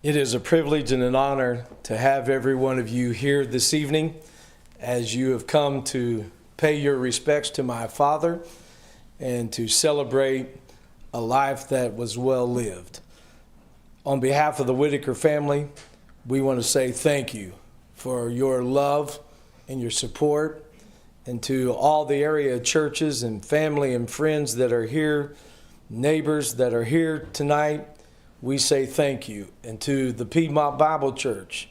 It is a privilege and an honor to have every one of you here this evening as you have come to pay your respects to my father and to celebrate a life that was well lived. On behalf of the Whitaker family, we want to say thank you for your love and your support, and to all the area churches and family and friends that are here, neighbors that are here tonight, we say thank you. And to the Piedmont Bible Church,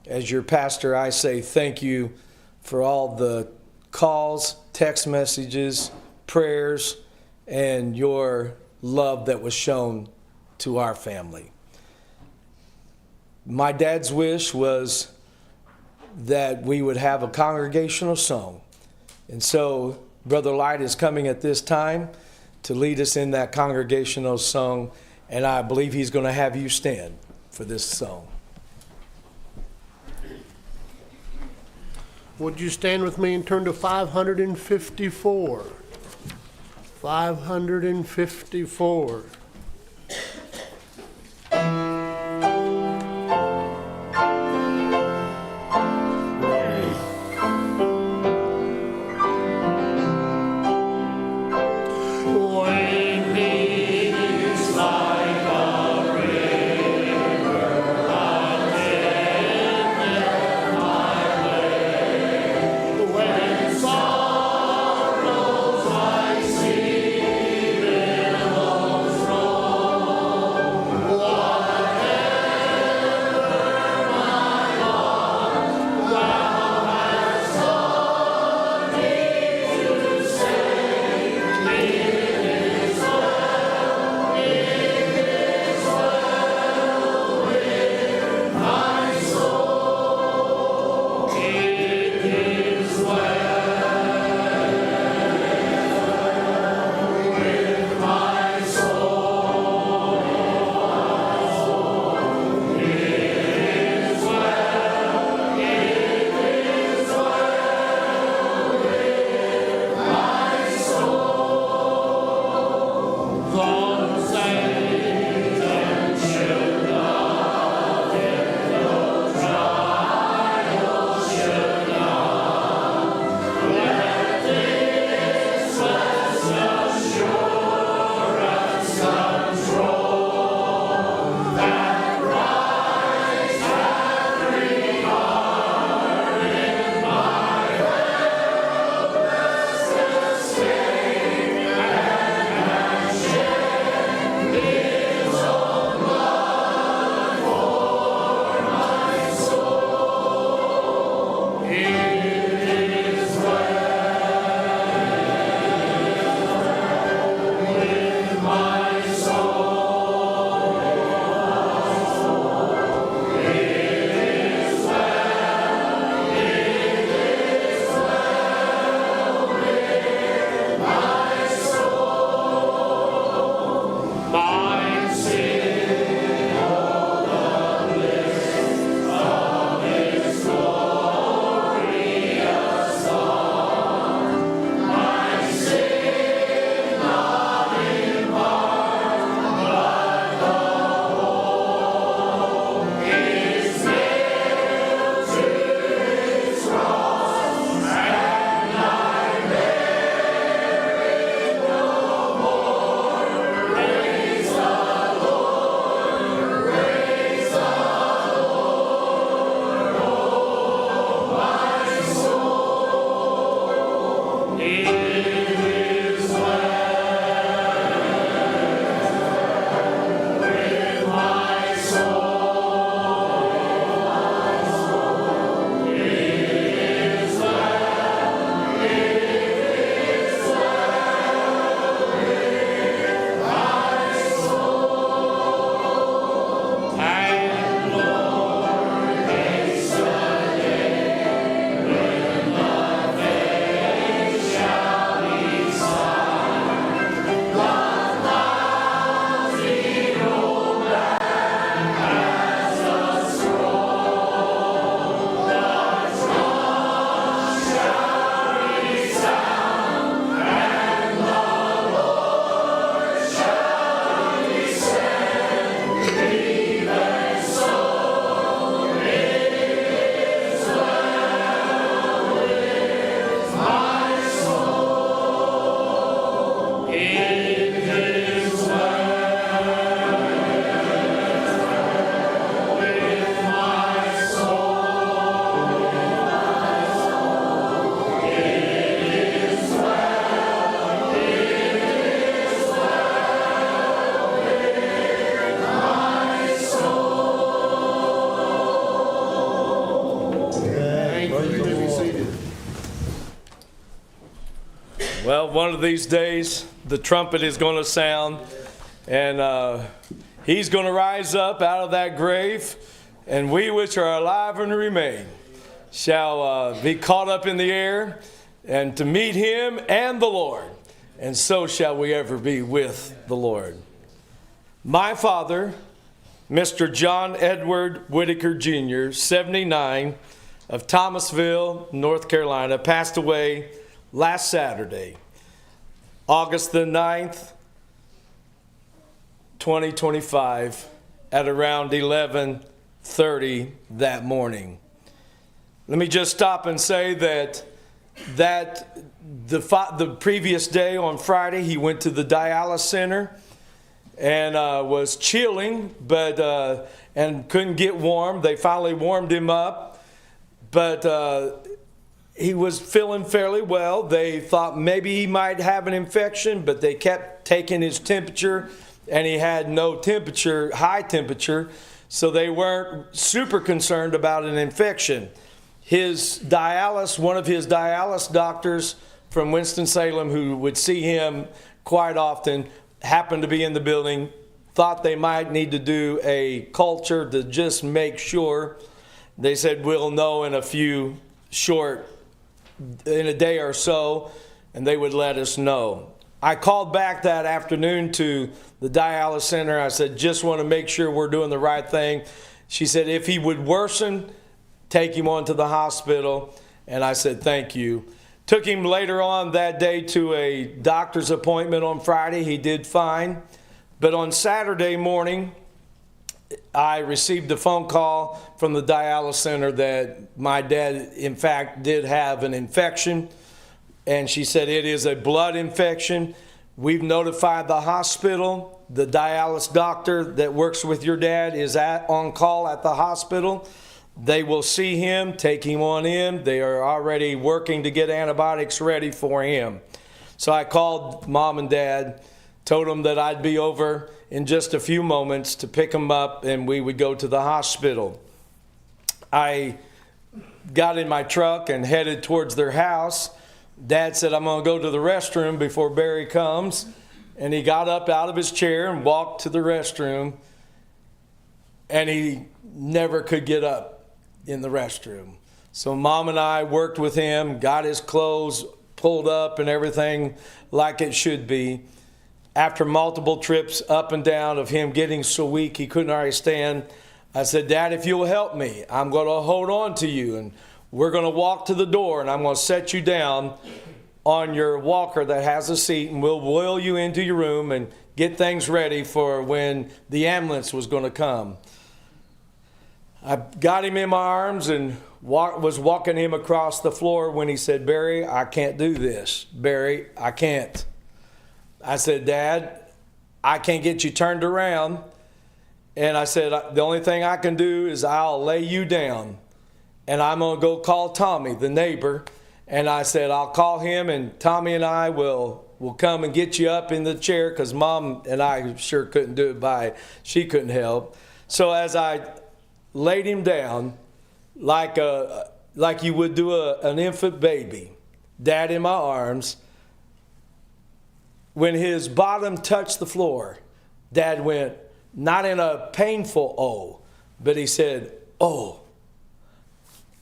as your pastor, I say thank you for all the calls, text messages, prayers, and your love that was shown to our family. My dad's wish was that we would have a congregational song. And so Brother Light is coming at this time to lead us in that congregational song. And I believe he's going to have you stand for this song. Would you stand with me and turn to 554? 554. Sorrows I see, billows Well, one of these days, the trumpet is going to sound, and he's going to rise up out of that grave, and we which are alive and remain shall be caught up in the air and to meet him and the Lord, and so shall we ever be with the Lord. My father, Mr. John Edward Whitaker Jr., 79, of Thomasville, North Carolina, passed away last Saturday, August the 9th, 2025, at around 11:30 that morning. Let me just stop and say that the previous day on Friday, he went to the dialysis center and was chilling, and couldn't get warm. They finally warmed him up, but he was feeling fairly well. They thought maybe he might have an infection, but they kept taking his temperature, and he had no temperature, high temperature, so they weren't super concerned about an infection. One of his dialysis doctors from Winston-Salem, who would see him quite often, happened to be in the building, thought they might need to do a culture to just make sure. They said, we'll know in a day or so, and they would let us know. I called back that afternoon to the dialysis center. I said, just want to make sure we're doing the right thing. She said, if he would worsen, take him on to the hospital. And I said, thank you. Took him later on that day to a doctor's appointment on Friday. He did fine. But on Saturday morning, I received a phone call from the dialysis center that my dad, in fact, did have an infection. And she said it is a blood infection. We've notified the hospital. The dialysis doctor that works with your dad is on call at the hospital. They will see him, take him on in. They are already working to get antibiotics ready for him. So I called Mom and Dad, told them that I'd be over in just a few moments to pick him up, and we would go to the hospital. I got in my truck and headed towards their house. Dad said, I'm going to go to the restroom before Barry comes. And he got up out of his chair and walked to the restroom, and he never could get up in the restroom. So Mom and I worked with him, got his clothes pulled up and everything like it should be. After multiple trips up and down of him getting so weak he couldn't already stand, I said, Dad, if you'll help me, I'm going to hold on to you, and we're going to walk to the door, and I'm going to set you down on your walker that has a seat, and we'll wheel you into your room and get things ready for when the ambulance was going to come. I got him in my arms and was walking him across the floor when he said, Barry, I can't do this. Barry, I can't. I said, Dad, I can't get you turned around. And I said, the only thing I can do is I'll lay you down, and I'm going to go call Tommy, the neighbor. And I said, I'll call him, and Tommy and I will come and get you up in the chair, because Mom and I sure couldn't do it she couldn't help. So as I laid him down like you would do an infant baby, Dad in my arms, when his bottom touched the floor, Dad went, not in a painful oh, but he said, oh.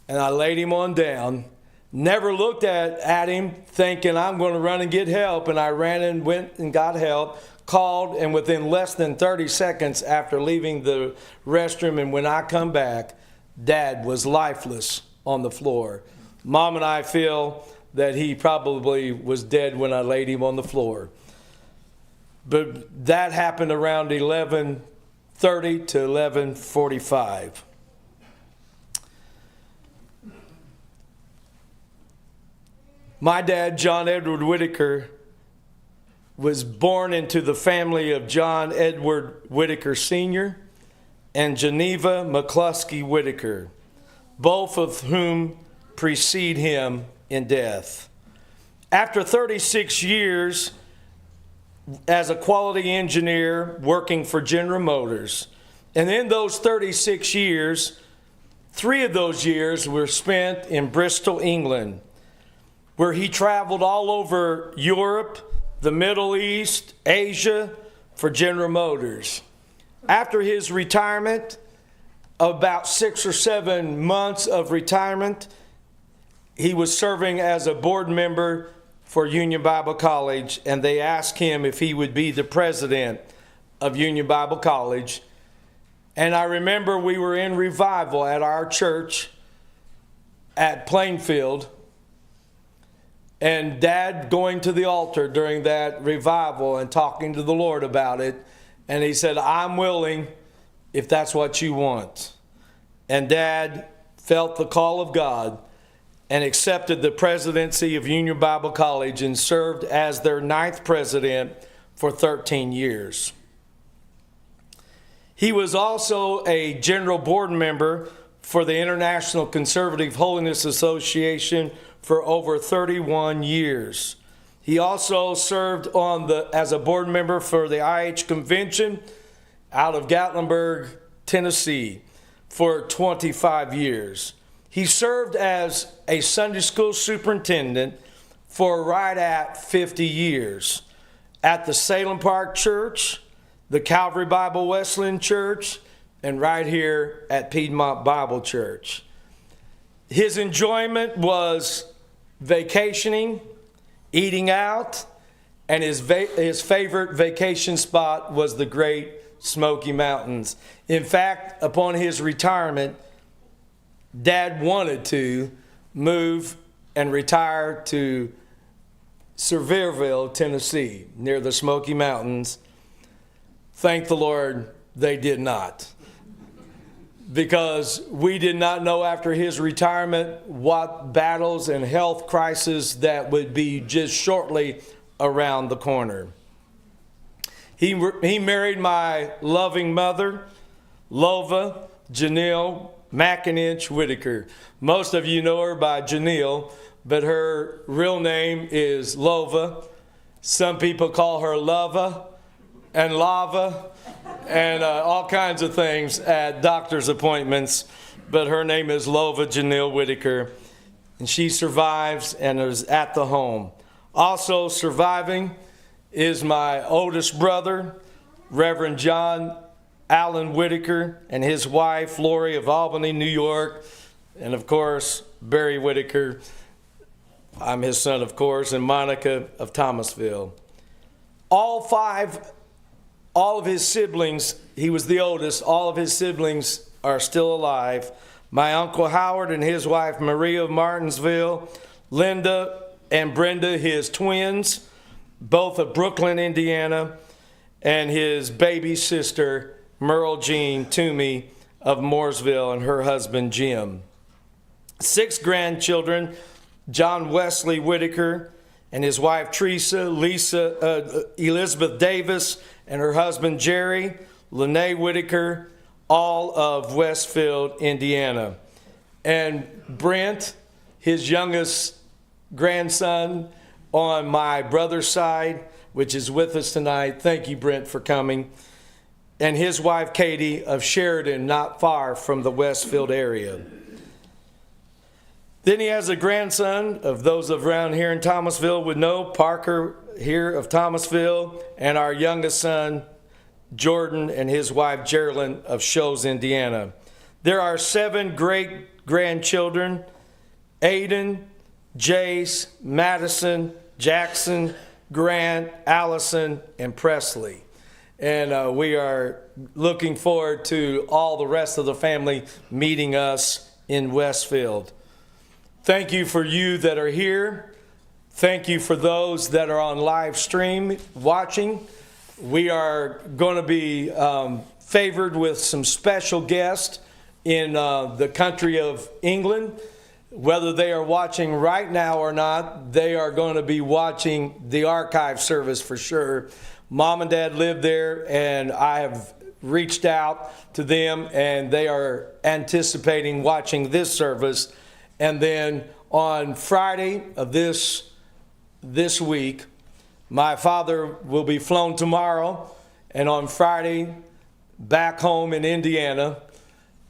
And I laid him on down, never looked at him thinking I'm going to run and get help, and I ran and went and got help, called, and within less than 30 seconds after leaving the restroom and when I come back, Dad was lifeless on the floor. Mom and I feel that he probably was dead when I laid him on the floor. But that happened around 11:30 to 11:45. My dad, John Edward Whitaker, was born into the family of John Edward Whitaker Sr. and Geneva McCluskey Whitaker, both of whom precede him in death. After 36 years as a quality engineer working for General Motors, and in those 36 years, 3 of those years were spent in Bristol, England, where he traveled all over Europe, the Middle East, Asia for General Motors. After his retirement, about 6 or 7 months of retirement, he was serving as a board member for Union Bible College, and they asked him if he would be the president of Union Bible College. And I remember we were in revival at our church at Plainfield, and Dad going to the altar during that revival and talking to the Lord about it. And he said, I'm willing if that's what you want. And Dad felt the call of God and accepted the presidency of Union Bible College and served as their 9th president for 13 years. He was also a general board member for the International Conservative Holiness Association for over 31 years. He also served as a board member for the IH Convention out of Gatlinburg, Tennessee for 25 years. He served as a Sunday school superintendent for right at 50 years at the Salem Park Church, the Calvary Bible Wesleyan Church, and right here at Piedmont Bible Church. His enjoyment was vacationing, eating out, and his favorite vacation spot was the Great Smoky Mountains. In fact, upon his retirement, Dad wanted to move and retire to Sevierville, Tennessee, near the Smoky Mountains. Thank the Lord they did not, because we did not know after his retirement what battles and health crises that would be just shortly around the corner. He married my loving mother, Lova Janelle McInch Whitaker. Most of you know her by Janelle, but her real name is Lova. Some people call her Lova and Lava and all kinds of things at doctor's appointments, but her name is Lova Janelle Whitaker, and she survives and is at the home. Also surviving is my oldest brother, Reverend John Allen Whitaker, and his wife, Lori of Albany, New York, and of course, Barry Whitaker. I'm his son, of course, and Monica of Thomasville. All of his siblings, he was the oldest, all of his siblings are still alive. My Uncle Howard and his wife, Maria of Martinsville, Linda and Brenda, his twins, both of Brooklyn, Indiana, and his baby sister, Merle Jean Toomey of Mooresville, and her husband, Jim. 6 grandchildren, John Wesley Whitaker and his wife, Teresa, Elizabeth Davis, and her husband, Jerry, Lene Whitaker, all of Westfield, Indiana. And Brent, his youngest grandson on my brother's side, which is with us tonight. Thank you, Brent, for coming. And his wife, Katie, of Sheridan, not far from the Westfield area. Then he has a grandson, of those around here in Thomasville would know, Parker here of Thomasville, and our youngest son, Jordan, and his wife, Geraldine, of Shoals, Indiana. There are 7 great-grandchildren, Aiden, Jace, Madison, Jackson, Grant, Allison, and Presley. And we are looking forward to all the rest of the family meeting us in Westfield. Thank you for you that are here. Thank you for those that are on live stream watching. We are going to be favored with some special guests in the country of England. Whether they are watching right now or not, they are going to be watching the archive service for sure. Mom and Dad live there, and I have reached out to them, and they are anticipating watching this service. And then on Friday of this week, my father will be flown tomorrow, and on Friday, back home in Indiana,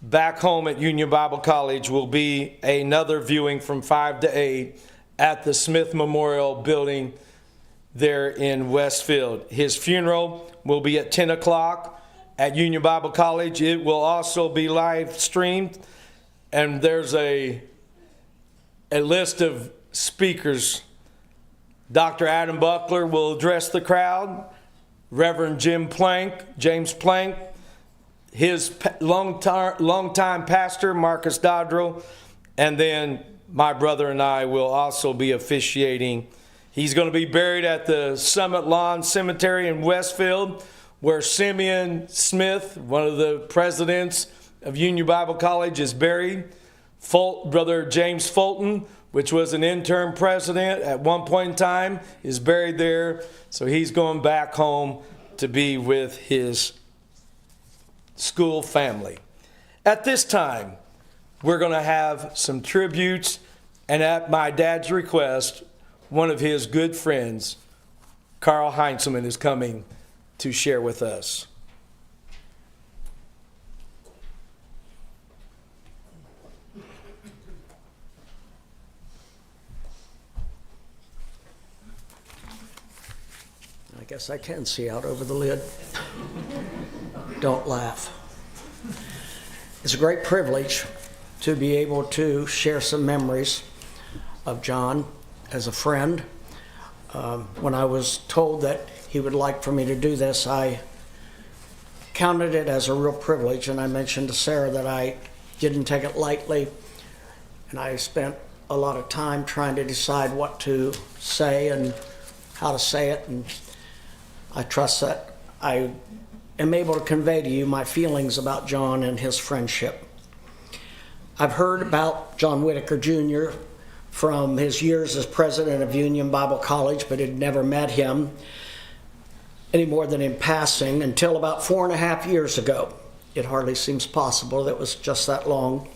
back home at Union Bible College, will be another viewing from 5 to 8 at the Smith Memorial Building there in Westfield. His funeral will be at 10 o'clock at Union Bible College. It will also be live streamed, and there's a list of speakers. Dr. Adam Buckler will address the crowd. Reverend James Plank, his longtime pastor, Marcus Dodrell, and then my brother and I will also be officiating. He's going to be buried at the Summit Lawn Cemetery in Westfield, where Simeon Smith, one of the presidents of Union Bible College, is buried. Brother James Fulton, which was an interim president at one point in time, is buried there. So he's going back home to be with his school family. At this time, we're going to have some tributes, and at my dad's request, one of his good friends, Carl Heinzelman, is coming to share with us. I guess I can see out over the lid. Don't laugh. It's a great privilege to be able to share some memories of John as a friend. When I was told that he would like for me to do this, I counted it as a real privilege, and I mentioned to Sarah that I didn't take it lightly, and I spent a lot of time trying to decide what to say and how to say it, and I trust that I am able to convey to you my feelings about John and his friendship. I've heard about John Whitaker Jr. from his years as president of Union Bible College, but had never met him any more than in passing until about 4.5 years ago. It hardly seems possible that it was just that long.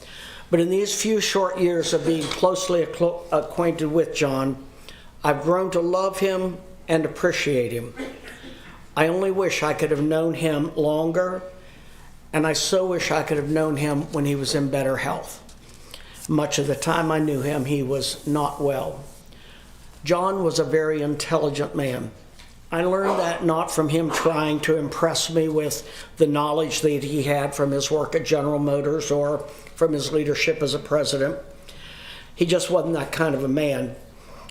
But in these few short years of being closely acquainted with John, I've grown to love him and appreciate him. I only wish I could have known him longer, and I so wish I could have known him when he was in better health. Much of the time I knew him, he was not well. John was a very intelligent man. I learned that not from him trying to impress me with the knowledge that he had from his work at General Motors or from his leadership as a president. He just wasn't that kind of a man.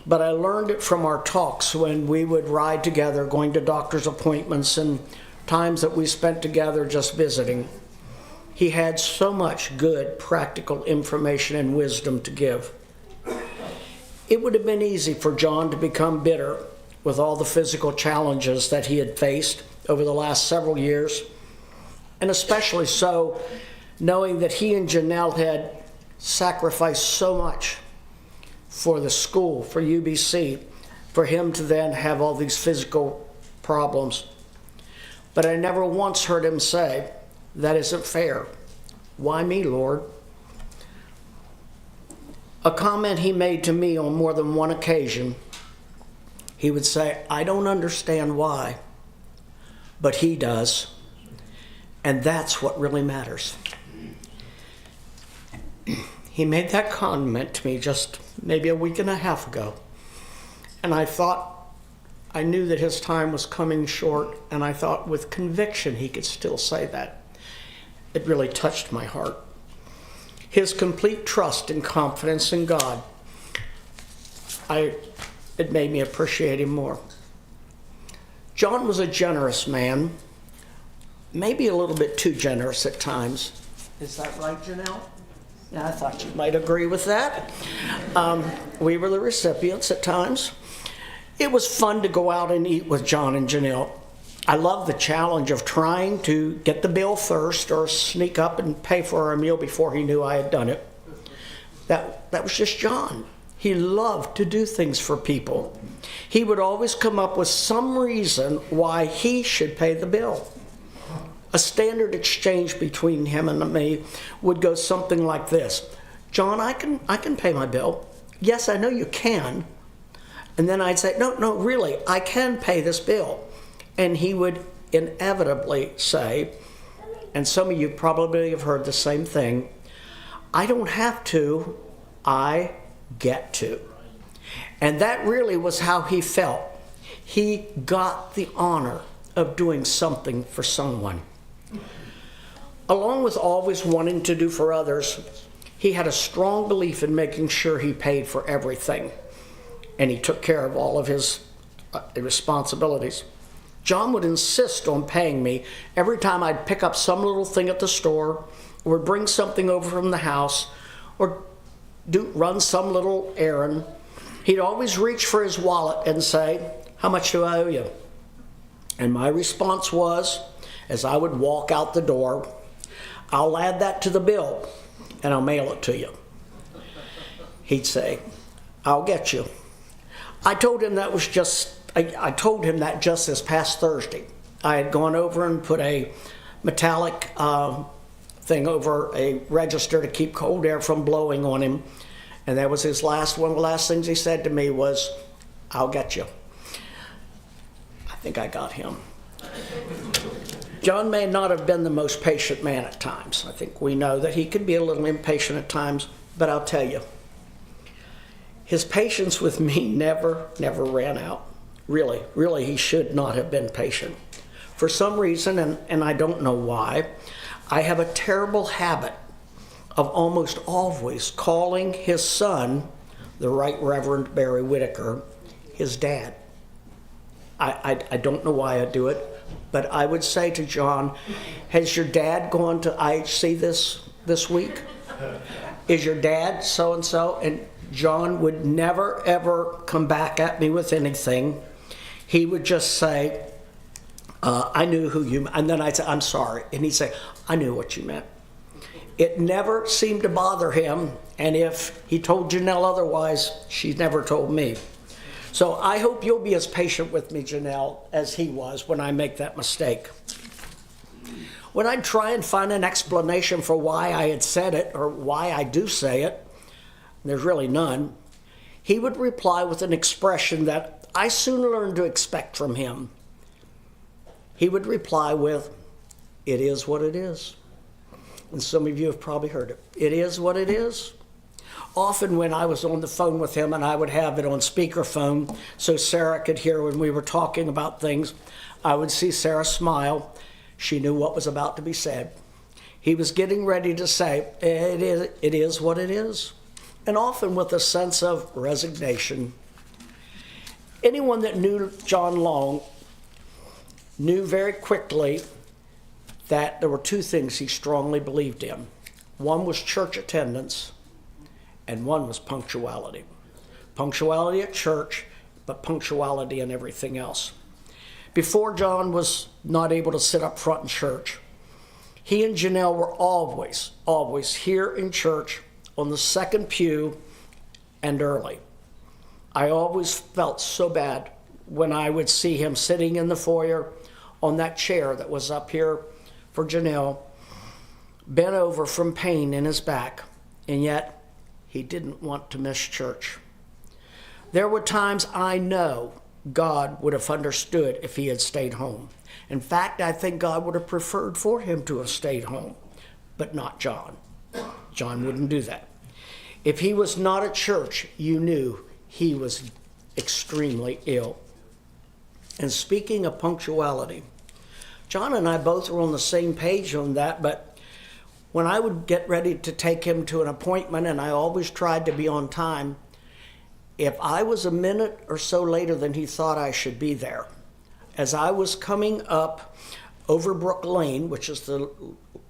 But I learned it from our talks when we would ride together, going to doctor's appointments and times that we spent together just visiting. He had so much good, practical information and wisdom to give. It would have been easy for John to become bitter with all the physical challenges that he had faced over the last several years, and especially so knowing that he and Janelle had sacrificed so much for the school, for UBC, for him to then have all these physical problems. But I never once heard him say, "That isn't fair. Why me, Lord?" A comment he made to me on more than one occasion, he would say, "I don't understand why, but he does, and that's what really matters." He made that comment to me just maybe a week and a half ago, and I knew that his time was coming short, and I thought with conviction he could still say that. It really touched my heart. His complete trust and confidence in God, it made me appreciate him more. John was a generous man, maybe a little bit too generous at times. Is that right, Janelle? Yeah, I thought you might agree with that. We were the recipients at times. It was fun to go out and eat with John and Janelle. I loved the challenge of trying to get the bill first or sneak up and pay for our meal before he knew I had done it. That was just John. He loved to do things for people. He would always come up with some reason why he should pay the bill. A standard exchange between him and me would go something like this: "John, I can pay my bill." "Yes, I know you can." And then I'd say, no, really, I can pay this bill. And he would inevitably say, and some of you probably have heard the same thing, "I don't have to, I get to." And that really was how he felt. He got the honor of doing something for someone. Along with always wanting to do for others, he had a strong belief in making sure he paid for everything, and he took care of all of his responsibilities. John would insist on paying me every time I'd pick up some little thing at the store, or bring something over from the house, or run some little errand. He'd always reach for his wallet and say, "How much do I owe you?" And my response was, as I would walk out the door, "I'll add that to the bill and I'll mail it to you." He'd say, "I'll get you." I told him that just this past Thursday. I had gone over and put a metallic thing over a register to keep cold air from blowing on him. And that was his one of the last things he said to me was, "I'll get you." I think I got him. John may not have been the most patient man at times. I think we know that he could be a little impatient at times, but I'll tell you, his patience with me never ran out. Really, he should not have been patient. For some reason, and I don't know why, I have a terrible habit of almost always calling his son, the Right Reverend Barry Whitaker, his dad. I don't know why I do it, but I would say to John, "Has your dad gone to IHC this week? Is your dad so-and-so?" And John would never, ever come back at me with anything. He would just say, "I knew who you," and then I'd say, "I'm sorry." And he'd say, "I knew what you meant." It never seemed to bother him, and if he told Janelle otherwise, she never told me. So I hope you'll be as patient with me, Janelle, as he was when I make that mistake. When I'd try and find an explanation for why I had said it, or why I do say it, there's really none, he would reply with an expression that I soon learned to expect from him. He would reply with, "It is what it is." And some of you have probably heard it. It is what it is. Often when I was on the phone with him, and I would have it on speakerphone so Sarah could hear when we were talking about things, I would see Sarah smile. She knew what was about to be said. He was getting ready to say, it is what it is. And often with a sense of resignation. Anyone that knew John long knew very quickly that there were two things he strongly believed in. One was church attendance, and one was punctuality. Punctuality at church, but punctuality in everything else. Before John was not able to sit up front in church, he and Janelle were always here in church on the second pew and early. I always felt so bad when I would see him sitting in the foyer on that chair that was up here for Janelle, bent over from pain in his back, and yet he didn't want to miss church. There were times I know God would have understood if he had stayed home. In fact, I think God would have preferred for him to have stayed home, but not John. John wouldn't do that. If he was not at church, you knew he was extremely ill. And speaking of punctuality, John and I both were on the same page on that, but when I would get ready to take him to an appointment, and I always tried to be on time, if I was a minute or so later than he thought I should be there, as I was coming up Overbrook Lane, which is the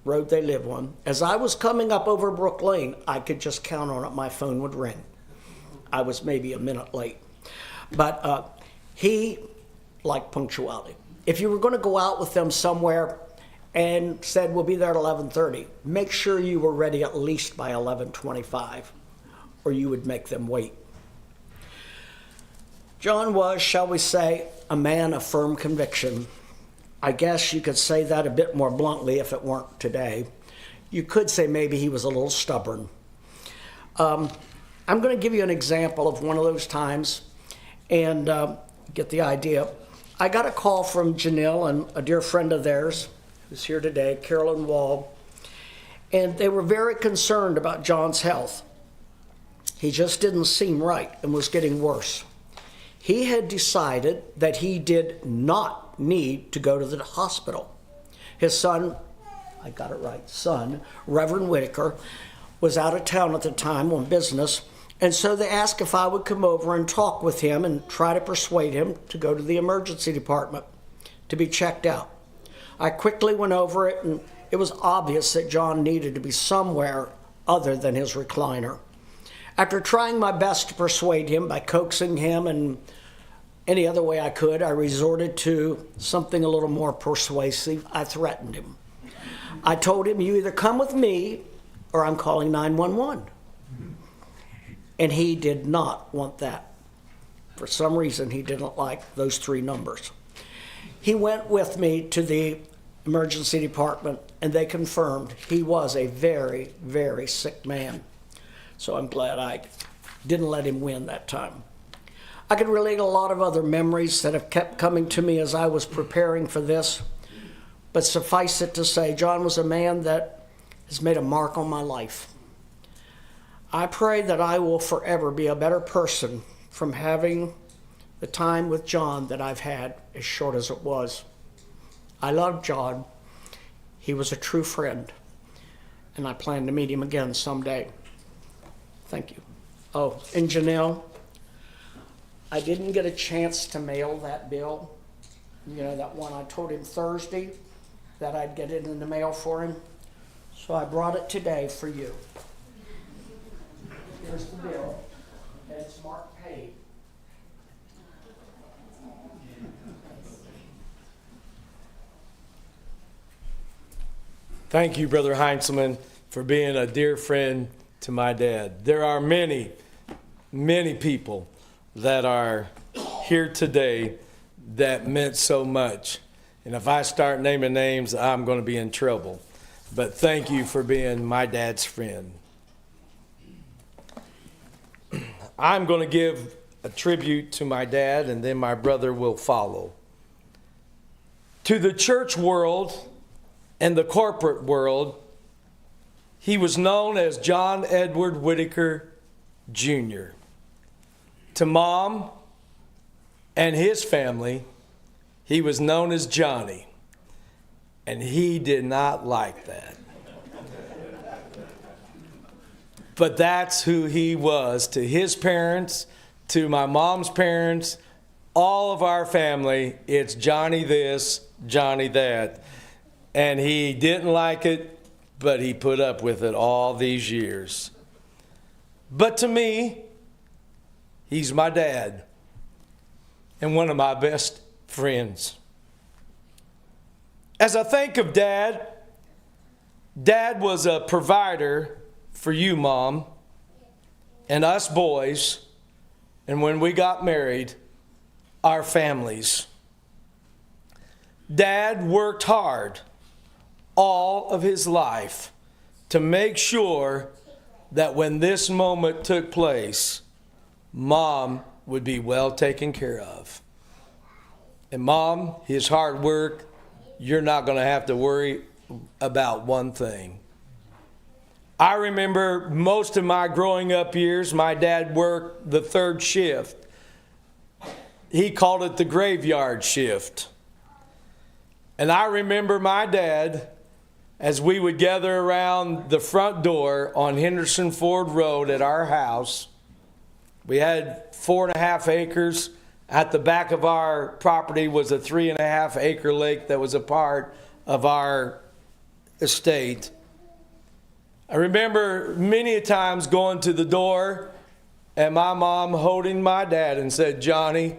road they live on, as I was coming up Overbrook Lane, I could just count on it, my phone would ring. I was maybe a minute late. But he liked punctuality. If you were going to go out with them somewhere and said, "We'll be there at 11:30, make sure you were ready at least by 11:25, or you would make them wait. John was, shall we say, a man of firm conviction. I guess you could say that a bit more bluntly if it weren't today. You could say maybe he was a little stubborn. I'm going to give you an example of one of those times and get the idea. I got a call from Janelle and a dear friend of theirs who's here today, Carolyn Wall, and they were very concerned about John's health. He just didn't seem right and was getting worse. He had decided that he did not need to go to the hospital. His son, I got it right, son, Reverend Whitaker, was out of town at the time on business, and so they asked if I would come over and talk with him and try to persuade him to go to the emergency department to be checked out. I quickly went over it, and it was obvious that John needed to be somewhere other than his recliner. After trying my best to persuade him by coaxing him and any other way I could, I resorted to something a little more persuasive. I threatened him. I told him, you either come with me or I'm calling 911. And he did not want that. For some reason, he didn't like those 3 numbers. He went with me to the emergency department, and they confirmed he was a very, very sick man. So I'm glad I didn't let him win that time. I could relate a lot of other memories that have kept coming to me as I was preparing for this, but suffice it to say, John was a man that has made a mark on my life. I pray that I will forever be a better person from having the time with John that I've had, as short as it was. I love John. He was a true friend, and I plan to meet him again someday. Thank you. Oh, and Janelle, I didn't get a chance to mail that bill. You know, that one I told him Thursday that I'd get it in the mail for him. So I brought it today for you. Here's the bill, and it's marked paid. Thank you, Brother Heinzelman, for being a dear friend to my dad. There are many, many people that are here today that meant so much. And if I start naming names, I'm going to be in trouble. But thank you for being my dad's friend. I'm going to give a tribute to my dad, and then my brother will follow. To the church world and the corporate world, he was known as John Edward Whitaker Jr. To Mom and his family, he was known as Johnny, and he did not like that. But that's who he was to his parents, to my mom's parents, all of our family. It's Johnny this, Johnny that. And he didn't like it, but he put up with it all these years. But to me, he's my dad and one of my best friends. As I think of Dad, Dad was a provider for you, Mom, and us boys, and when we got married, our families. Dad worked hard all of his life to make sure that when this moment took place, Mom would be well taken care of. And Mom, his hard work, you're not going to have to worry about one thing. I remember most of my growing up years, my dad worked the 3rd shift. He called it the graveyard shift. And I remember my dad, as we would gather around the front door on Henderson Ford Road at our house. We had 4.5 acres. At the back of our property was a 3.5 acre lake that was a part of our estate. I remember many times going to the door and my mom holding my dad and said, "Johnny,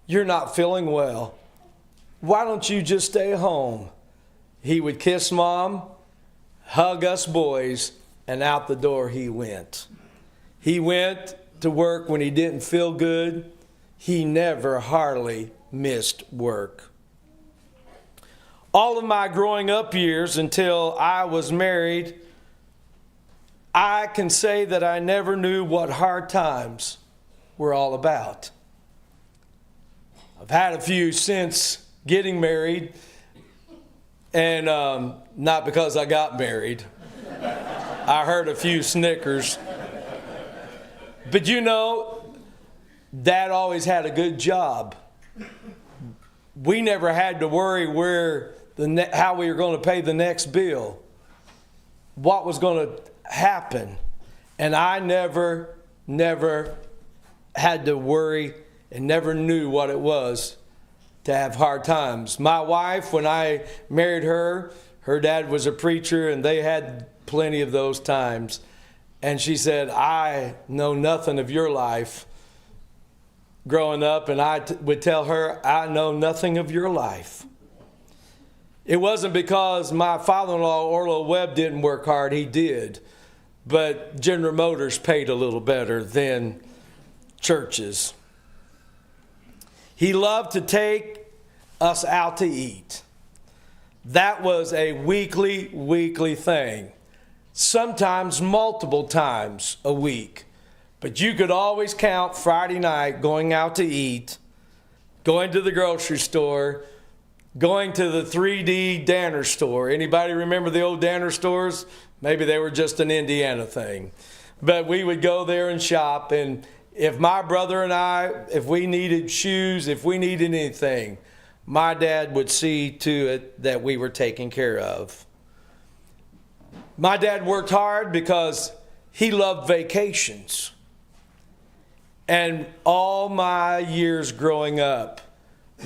you're not feeling well. Why don't you just stay home?" He would kiss Mom, hug us boys, and out the door he went. He went to work when he didn't feel good. He never hardly missed work. All of my growing up years until I was married, I can say that I never knew what hard times were all about. I've had a few since getting married, and not because I got married. I heard a few snickers. But you know, Dad always had a good job. We never had to worry how we were going to pay the next bill, what was going to happen. And I never had to worry and never knew what it was to have hard times. My wife, when I married her dad was a preacher, and they had plenty of those times. And she said, I know nothing of your life growing up, and I would tell her, I know nothing of your life. It wasn't because my father-in-law, Orlo Webb, didn't work hard. He did. But General Motors paid a little better than churches. He loved to take us out to eat. That was a weekly thing. Sometimes multiple times a week. But you could always count Friday night going out to eat, going to the grocery store, going to the 3D Danner store. Anybody remember the old Danner stores? Maybe they were just an Indiana thing. But we would go there and shop, and if my brother and I, if we needed shoes, if we needed anything, my dad would see to it that we were taken care of. My dad worked hard because he loved vacations. And all my years growing up,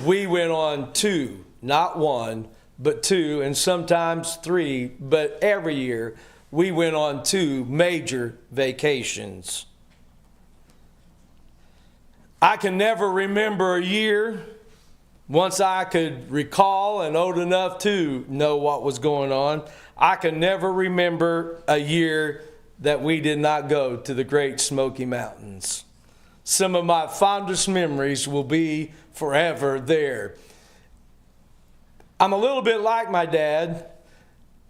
we went on 2, not 1, but 2, and sometimes 3, but every year we went on 2 major vacations. I can never remember a year, once I could recall and old enough to know what was going on, I can never remember a year that we did not go to the Great Smoky Mountains. Some of my fondest memories will be forever there. I'm a little bit like my dad.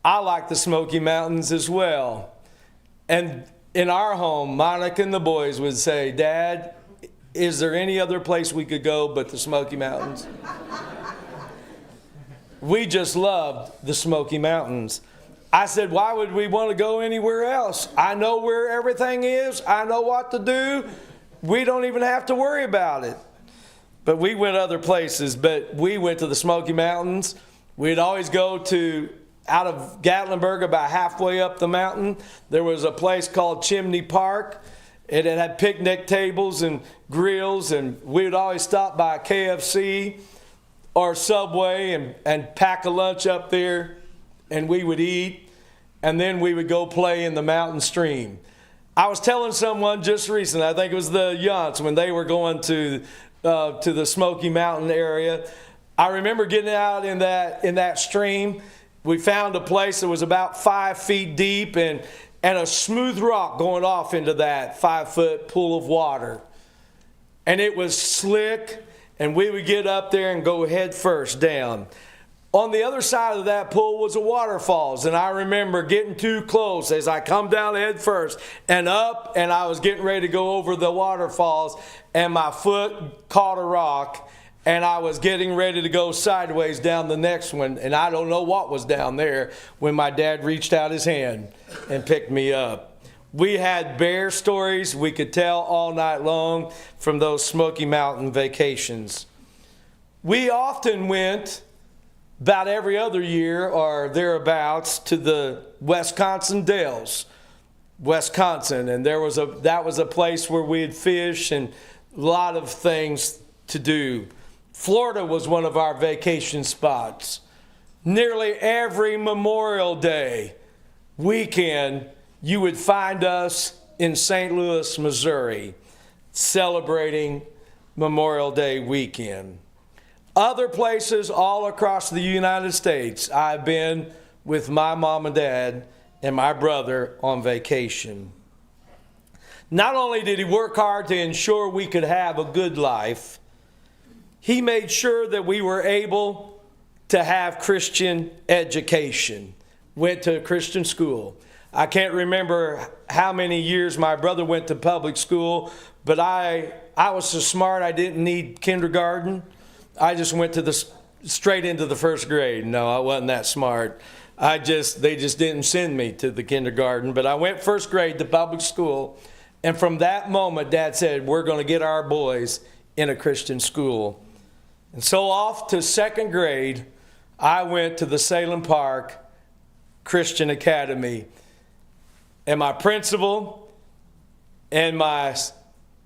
I like the Smoky Mountains as well. And in our home, Monica and the boys would say, Dad, is there any other place we could go but the Smoky Mountains? We just loved the Smoky Mountains. I said, why would we want to go anywhere else? I know where everything is. I know what to do. We don't even have to worry about it. But we went other places, but we went to the Smoky Mountains. We'd always go to, out of Gatlinburg, about halfway up the mountain, there was a place called Chimney Park. It had picnic tables and grills, and we would always stop by KFC or Subway and pack a lunch up there, and we would eat, and then we would go play in the mountain stream. I was telling someone just recently, I think it was the Yonts, when they were going to the Smoky Mountain area. I remember getting out in that stream. We found a place that was about 5 feet deep and a smooth rock going off into that 5-foot pool of water. And it was slick, and we would get up there and go head first down. On the other side of that pool was a waterfalls, and I remember getting too close as I come down head first and up, and I was getting ready to go over the waterfalls, and my foot caught a rock, and I was getting ready to go sideways down the next one, and I don't know what was down there when my dad reached out his hand and picked me up. We had bear stories we could tell all night long from those Smoky Mountain vacations. We often went about every other year or thereabouts to the Wisconsin Dells, Wisconsin, and that was a place where we'd fish and a lot of things to do. Florida was one of our vacation spots. Nearly every Memorial Day weekend, you would find us in St. Louis, Missouri, celebrating Memorial Day weekend. Other places all across the United States, I've been with my mom and dad and my brother on vacation. Not only did he work hard to ensure we could have a good life, he made sure that we were able to have Christian education. Went to a Christian school. I can't remember how many years my brother went to public school, but I was so smart I didn't need kindergarten. I just went straight into the first grade. No, I wasn't that smart. They just didn't send me to the kindergarten, but I went first grade to public school, And from that moment, Dad said, we're going to get our boys in a Christian school. And so off to second grade, I went to the Salem Park Christian Academy. And my principal and my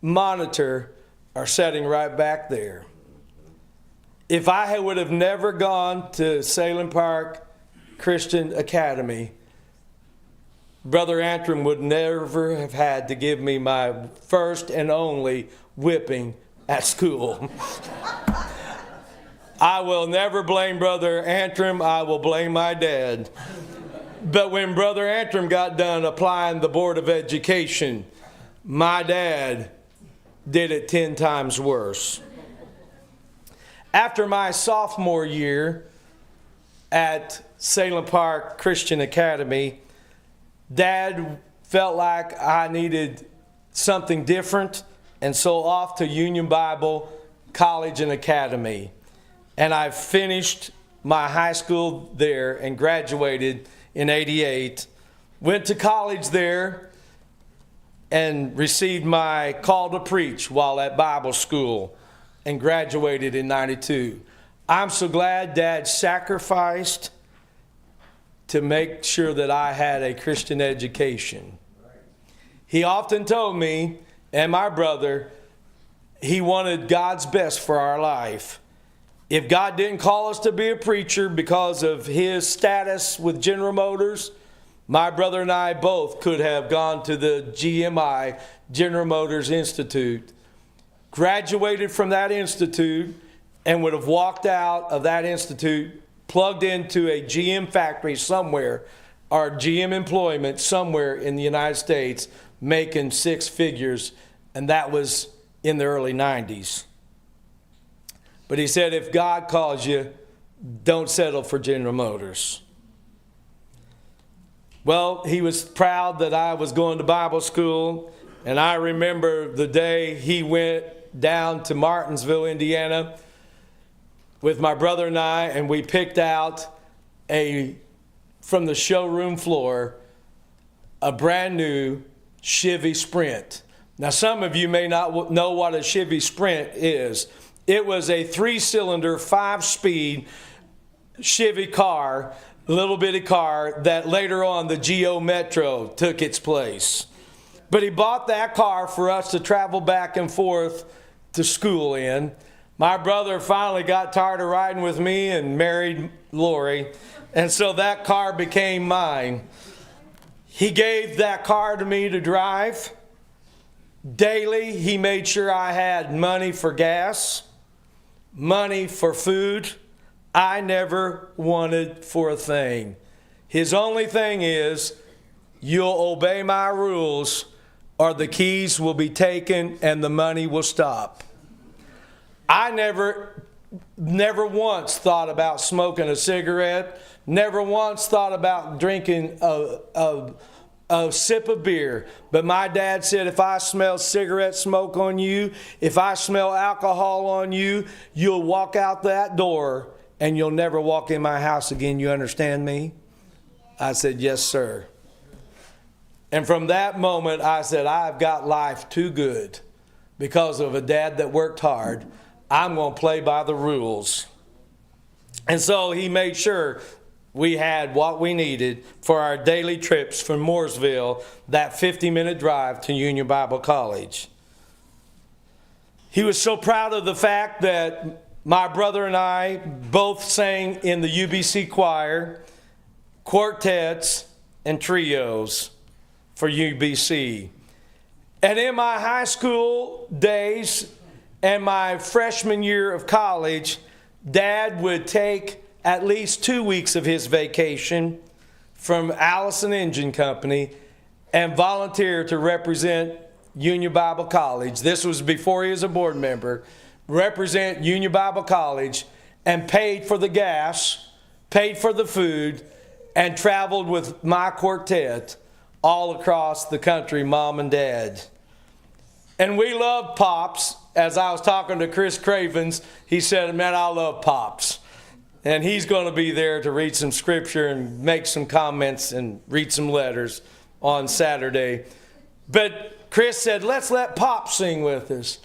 monitor are sitting right back there. If I would have never gone to Salem Park Christian Academy, Brother Antrim would never have had to give me my first and only whipping at school. I will never blame Brother Antrim. I will blame my dad. But when Brother Antrim got done applying the Board of Education, my dad did it 10 times worse. After my sophomore year at Salem Park Christian Academy, Dad felt like I needed something different, and so off to Union Bible College and Academy. And I finished my high school there and graduated in '88. Went to college there and received my call to preach while at Bible school and graduated in '92. I'm so glad Dad sacrificed to make sure that I had a Christian education. He often told me and my brother he wanted God's best for our life. If God didn't call us to be a preacher because of his status with General Motors, my brother and I both could have gone to the GMI, General Motors Institute, graduated from that institute, and would have walked out of that institute, plugged into a GM factory somewhere, or GM employment somewhere in the United States, making 6 figures, and that was in the early 90s. But he said, if God calls you, don't settle for General Motors. Well, he was proud that I was going to Bible school, and I remember the day he went down to Martinsville, Indiana, with my brother and I, and we picked out from the showroom floor, a brand new Chevy Sprint. Now, some of you may not know what a Chevy Sprint is. It was a 3-cylinder, 5-speed Chevy car, little bitty car that later on the Geo Metro took its place. But he bought that car for us to travel back and forth to school in. My brother finally got tired of riding with me and married Lori, and so that car became mine. He gave that car to me to drive. Daily, he made sure I had money for gas, money for food. I never wanted for a thing. His only thing is, you'll obey my rules or the keys will be taken and the money will stop. I never once thought about smoking a cigarette, never once thought about drinking a sip of beer. But my dad said, if I smell cigarette smoke on you, if I smell alcohol on you, you'll walk out that door and you'll never walk in my house again. You understand me? I said, yes, sir. And from that moment, I said, I've got life too good because of a dad that worked hard. I'm going to play by the rules. And so he made sure we had what we needed for our daily trips from Mooresville, that 50-minute drive to Union Bible College. He was so proud of the fact that my brother and I both sang in the UBC choir, quartets, and trios for UBC. And in my high school days and my freshman year of college, Dad would take at least 2 weeks of his vacation from Allison Engine Company and volunteer to represent Union Bible College. This was before he was a board member. Represent Union Bible College, and paid for the gas, paid for the food, and traveled with my quartet all across the country, Mom and Dad. And we loved Pops. As I was talking to Chris Cravens, he said, man, I love Pops. And he's going to be there to read some scripture and make some comments and read some letters on Saturday. But Chris said, let's let Pop sing with us.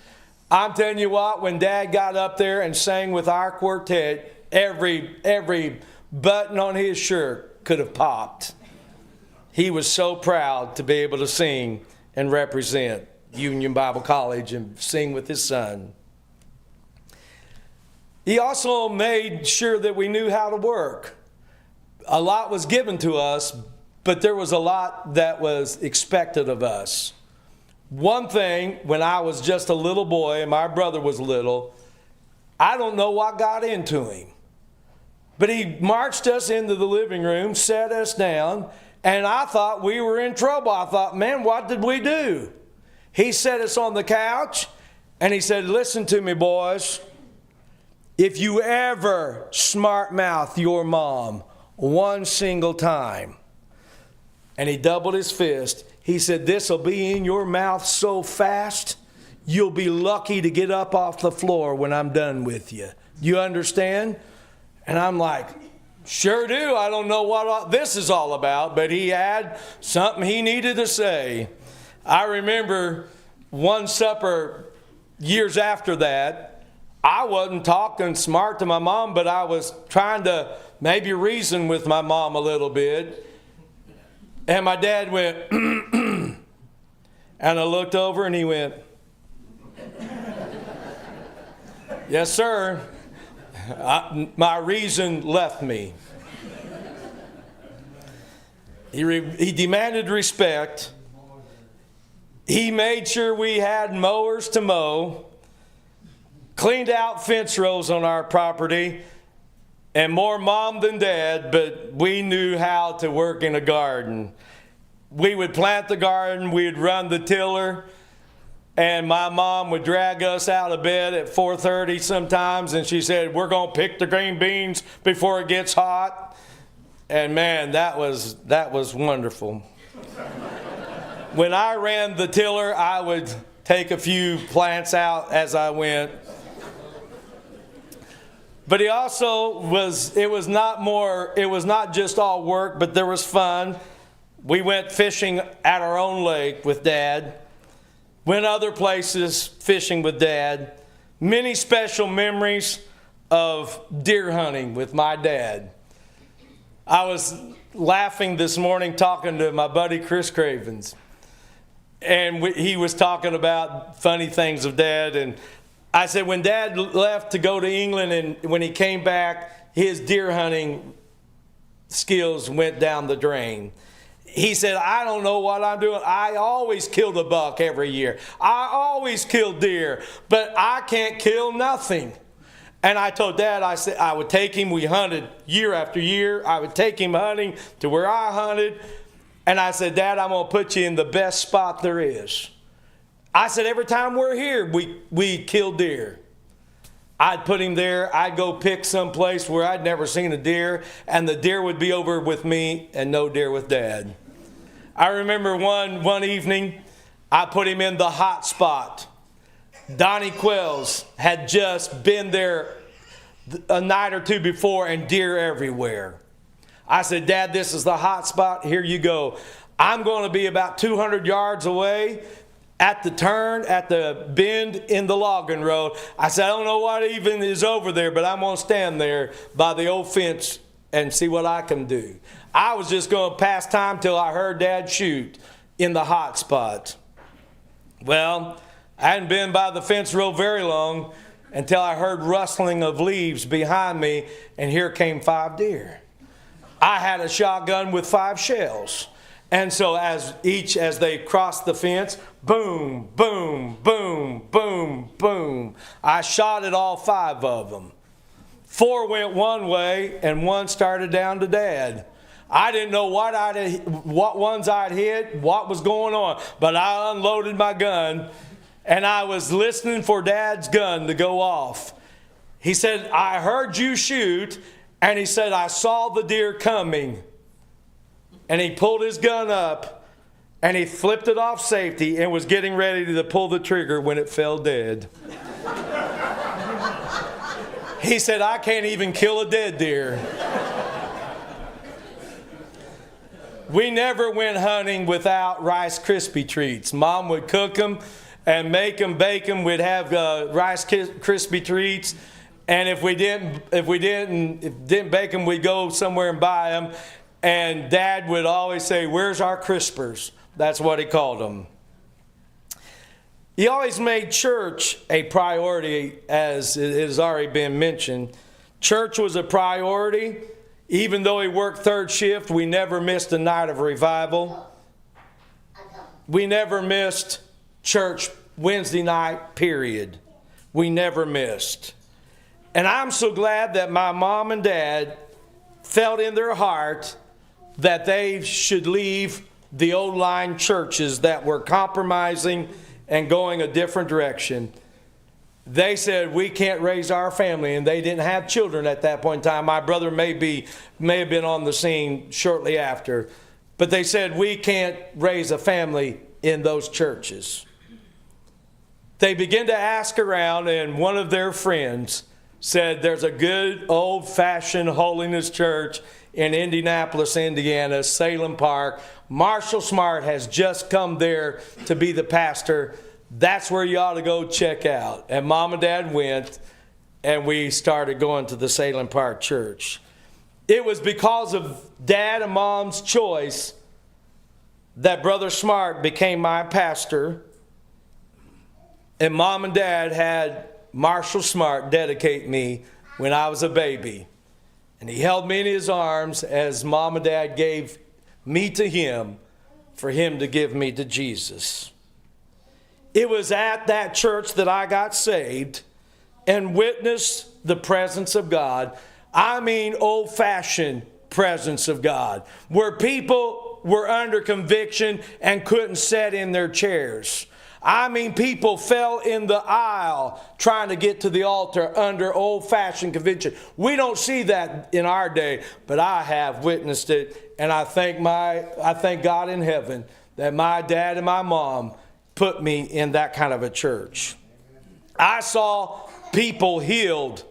I'm telling you what, when Dad got up there and sang with our quartet, every button on his shirt could have popped. He was so proud to be able to sing and represent Union Bible College and sing with his son. He also made sure that we knew how to work. A lot was given to us, but there was a lot that was expected of us. One thing, when I was just a little boy and my brother was little, I don't know what got into him. But he marched us into the living room, sat us down, and I thought we were in trouble. I thought, man, what did we do? He set us on the couch, and he said, listen to me, boys. If you ever smart mouth your mom one single time, and he doubled his fist, he said, this will be in your mouth so fast, you'll be lucky to get up off the floor when I'm done with you. You understand? And I'm like, sure do. I don't know what this is all about, but he had something he needed to say. I remember one supper years after that, I wasn't talking smart to my mom, but I was trying to maybe reason with my mom a little bit. And my dad went, and I looked over and he went, yes, sir. My reason left me. He demanded respect. He made sure we had mowers to mow, cleaned out fence rows on our property, and more mom than dad, but we knew how to work in a garden. We would plant the garden, we'd run the tiller, and my mom would drag us out of bed at 4:30 sometimes, and she said, we're going to pick the green beans before it gets hot. And man, that was wonderful. When I ran the tiller, I would take a few plants out as I went. But he also it was not just all work, but there was fun. We went fishing at our own lake with Dad. Went other places fishing with Dad. Many special memories of deer hunting with my dad. I was laughing this morning talking to my buddy Chris Cravens. And he was talking about funny things of Dad. And I said, when Dad left to go to England and when he came back, his deer hunting skills went down the drain. He said, I don't know what I'm doing. I always kill the buck every year. I always kill deer, but I can't kill nothing. And I told Dad, I said, I would take him. We hunted year after year. I would take him hunting to where I hunted. And I said, Dad, I'm going to put you in the best spot there is. I said, every time we're here, we kill deer. I'd put him there. I'd go pick some place where I'd never seen a deer, and the deer would be over with me and no deer with Dad. I remember one evening, I put him in the hot spot. Donnie Quells had just been there a night or two before, and deer everywhere. I said, Dad, this is the hot spot. Here you go. I'm going to be about 200 yards away at the turn, at the bend in the logging road. I said, I don't know what even is over there, but I'm going to stand there by the old fence and see what I can do. I was just going to pass time till I heard Dad shoot in the hot spot. Well, I hadn't been by the fence row very long until I heard rustling of leaves behind me, and here came 5 deer. I had a shotgun with 5 shells. And so as they crossed the fence, boom, boom, boom, boom, boom. I shot at all 5 of them. 4 went one way and 1 started down to Dad. I didn't know what ones I'd hit, what was going on, but I unloaded my gun and I was listening for Dad's gun to go off. He said, I heard you shoot, and he said, I saw the deer coming. And he pulled his gun up and he flipped it off safety and was getting ready to pull the trigger when it fell dead. He said, I can't even kill a dead deer. We never went hunting without Rice Krispie treats. Mom would cook them and make them, bake them. We'd have Rice Krispie treats. And if we didn't bake them, we'd go somewhere and buy them. And Dad would always say, "Where's our Crispers?" That's what he called them. He always made church a priority, as it has already been mentioned. Church was a priority. Even though he worked third shift, we never missed a night of revival. We never missed church Wednesday night, period. We never missed. And I'm so glad that my mom and dad felt in their heart that they should leave the old line churches that were compromising and going a different direction. They said, "We can't raise our family," and they didn't have children at that point in time. My brother may have been on the scene shortly after. But they said, "We can't raise a family in those churches." They began to ask around, and one of their friends said, "There's a good old-fashioned holiness church in Indianapolis, Indiana, Salem Park. Marshall Smart has just come there to be the pastor. That's where you ought to go check out." And Mom and Dad went, and we started going to the Salem Park Church. It was because of Dad and Mom's choice that Brother Smart became my pastor. And Mom and Dad had Marshall Smart dedicate me when I was a baby. And he held me in his arms as Mom and Dad gave me to him for him to give me to Jesus. It was at that church that I got saved and witnessed the presence of God. I mean, old-fashioned presence of God, where people were under conviction and couldn't sit in their chairs. I mean, people fell in the aisle trying to get to the altar under old-fashioned conviction. We don't see that in our day, but I have witnessed it, and I thank God in heaven that my dad and my mom put me in that kind of a church. I saw people healed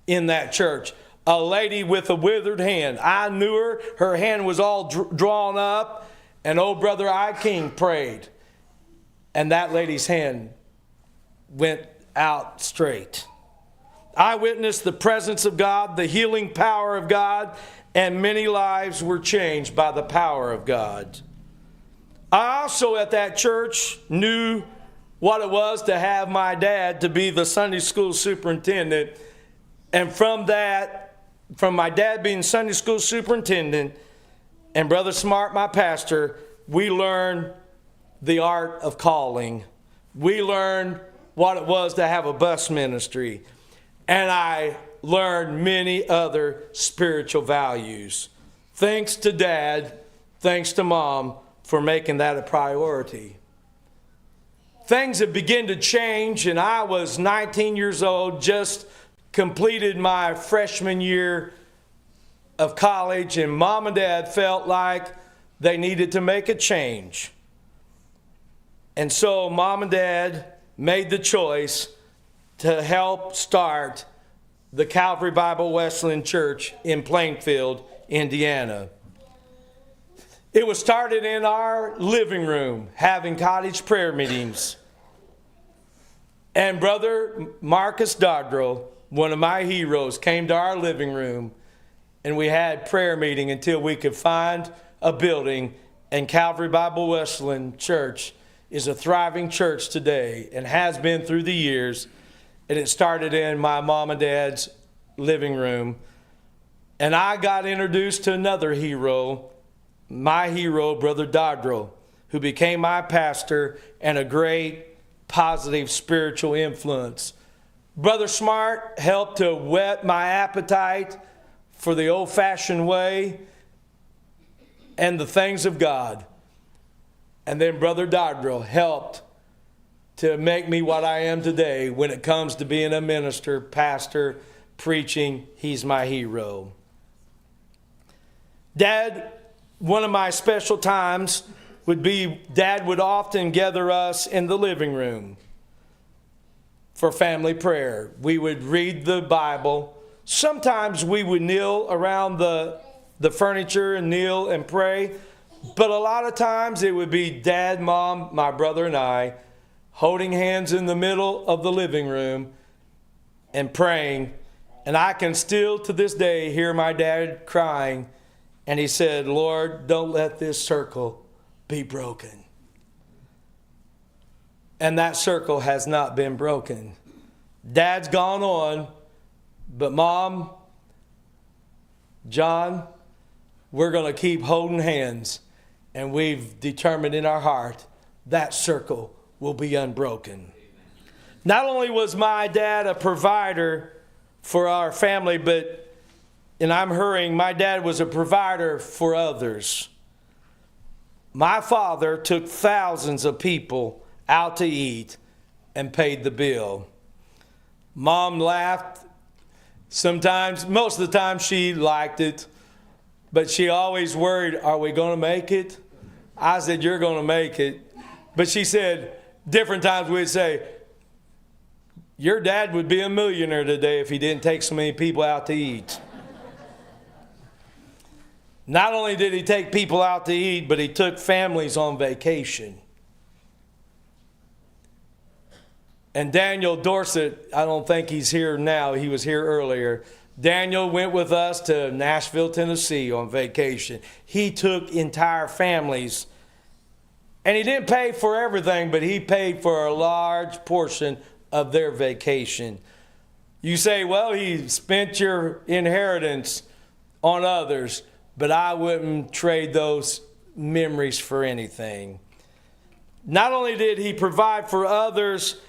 in that church. A lady with a withered hand. I knew her. Her hand was all drawn up, and old Brother I. King prayed. And that lady's hand went out straight. I witnessed the presence of God, the healing power of God, and many lives were changed by the power of God. I also at that church knew what it was to have my dad to be the Sunday school superintendent. And from my dad being Sunday school superintendent and Brother Smart, my pastor, we learned the art of calling. We learned what it was to have a bus ministry. And I learned many other spiritual values. Thanks to Dad, thanks to Mom for making that a priority. Things have begun to change, and I was 19 years old, just completed my freshman year of college, and Mom and Dad felt like they needed to make a change. And so Mom and Dad made the choice to help start the Calvary Bible Wesleyan Church in Plainfield, Indiana. It was started in our living room, having cottage prayer meetings. And Brother Marcus Dodrell, one of my heroes, came to our living room, and we had prayer meeting until we could find a building. And Calvary Bible Wesleyan Church is a thriving church today and has been through the years. And it started in my mom and dad's living room. And I got introduced to another hero, my hero, Brother Dodrell, who became my pastor and a great positive spiritual influence. Brother Smart helped to whet my appetite for the old-fashioned way and the things of God. And then Brother Dodrell helped to make me what I am today when it comes to being a minister, pastor, preaching. He's my hero. Dad, one of my special times would be Dad would often gather us in the living room for family prayer. We would read the Bible. Sometimes we would kneel around the furniture and kneel and pray. But a lot of times it would be Dad, Mom, my brother, and I holding hands in the middle of the living room and praying. And I can still to this day hear my dad crying. And he said, Lord, don't let this circle be broken. And that circle has not been broken. Dad's gone on, but Mom, John, we're going to keep holding hands. And we've determined in our heart that circle will be unbroken. Not only was my dad a provider for our family, but, and I'm hurrying, my dad was a provider for others. My father took thousands of people out to eat and paid the bill. Mom laughed. Sometimes, most of the time she liked it, but she always worried, are we going to make it? I said, you're going to make it. But she said, different times we'd say, your dad would be a millionaire today if he didn't take so many people out to eat. Not only did he take people out to eat, but he took families on vacation. And Daniel Dorset, I don't think he's here now. He was here earlier. Daniel went with us to Nashville, Tennessee on vacation. He took entire families. And he didn't pay for everything, but he paid for a large portion of their vacation. You say, well, he spent your inheritance on others, but I wouldn't trade those memories for anything. Not only did he provide for others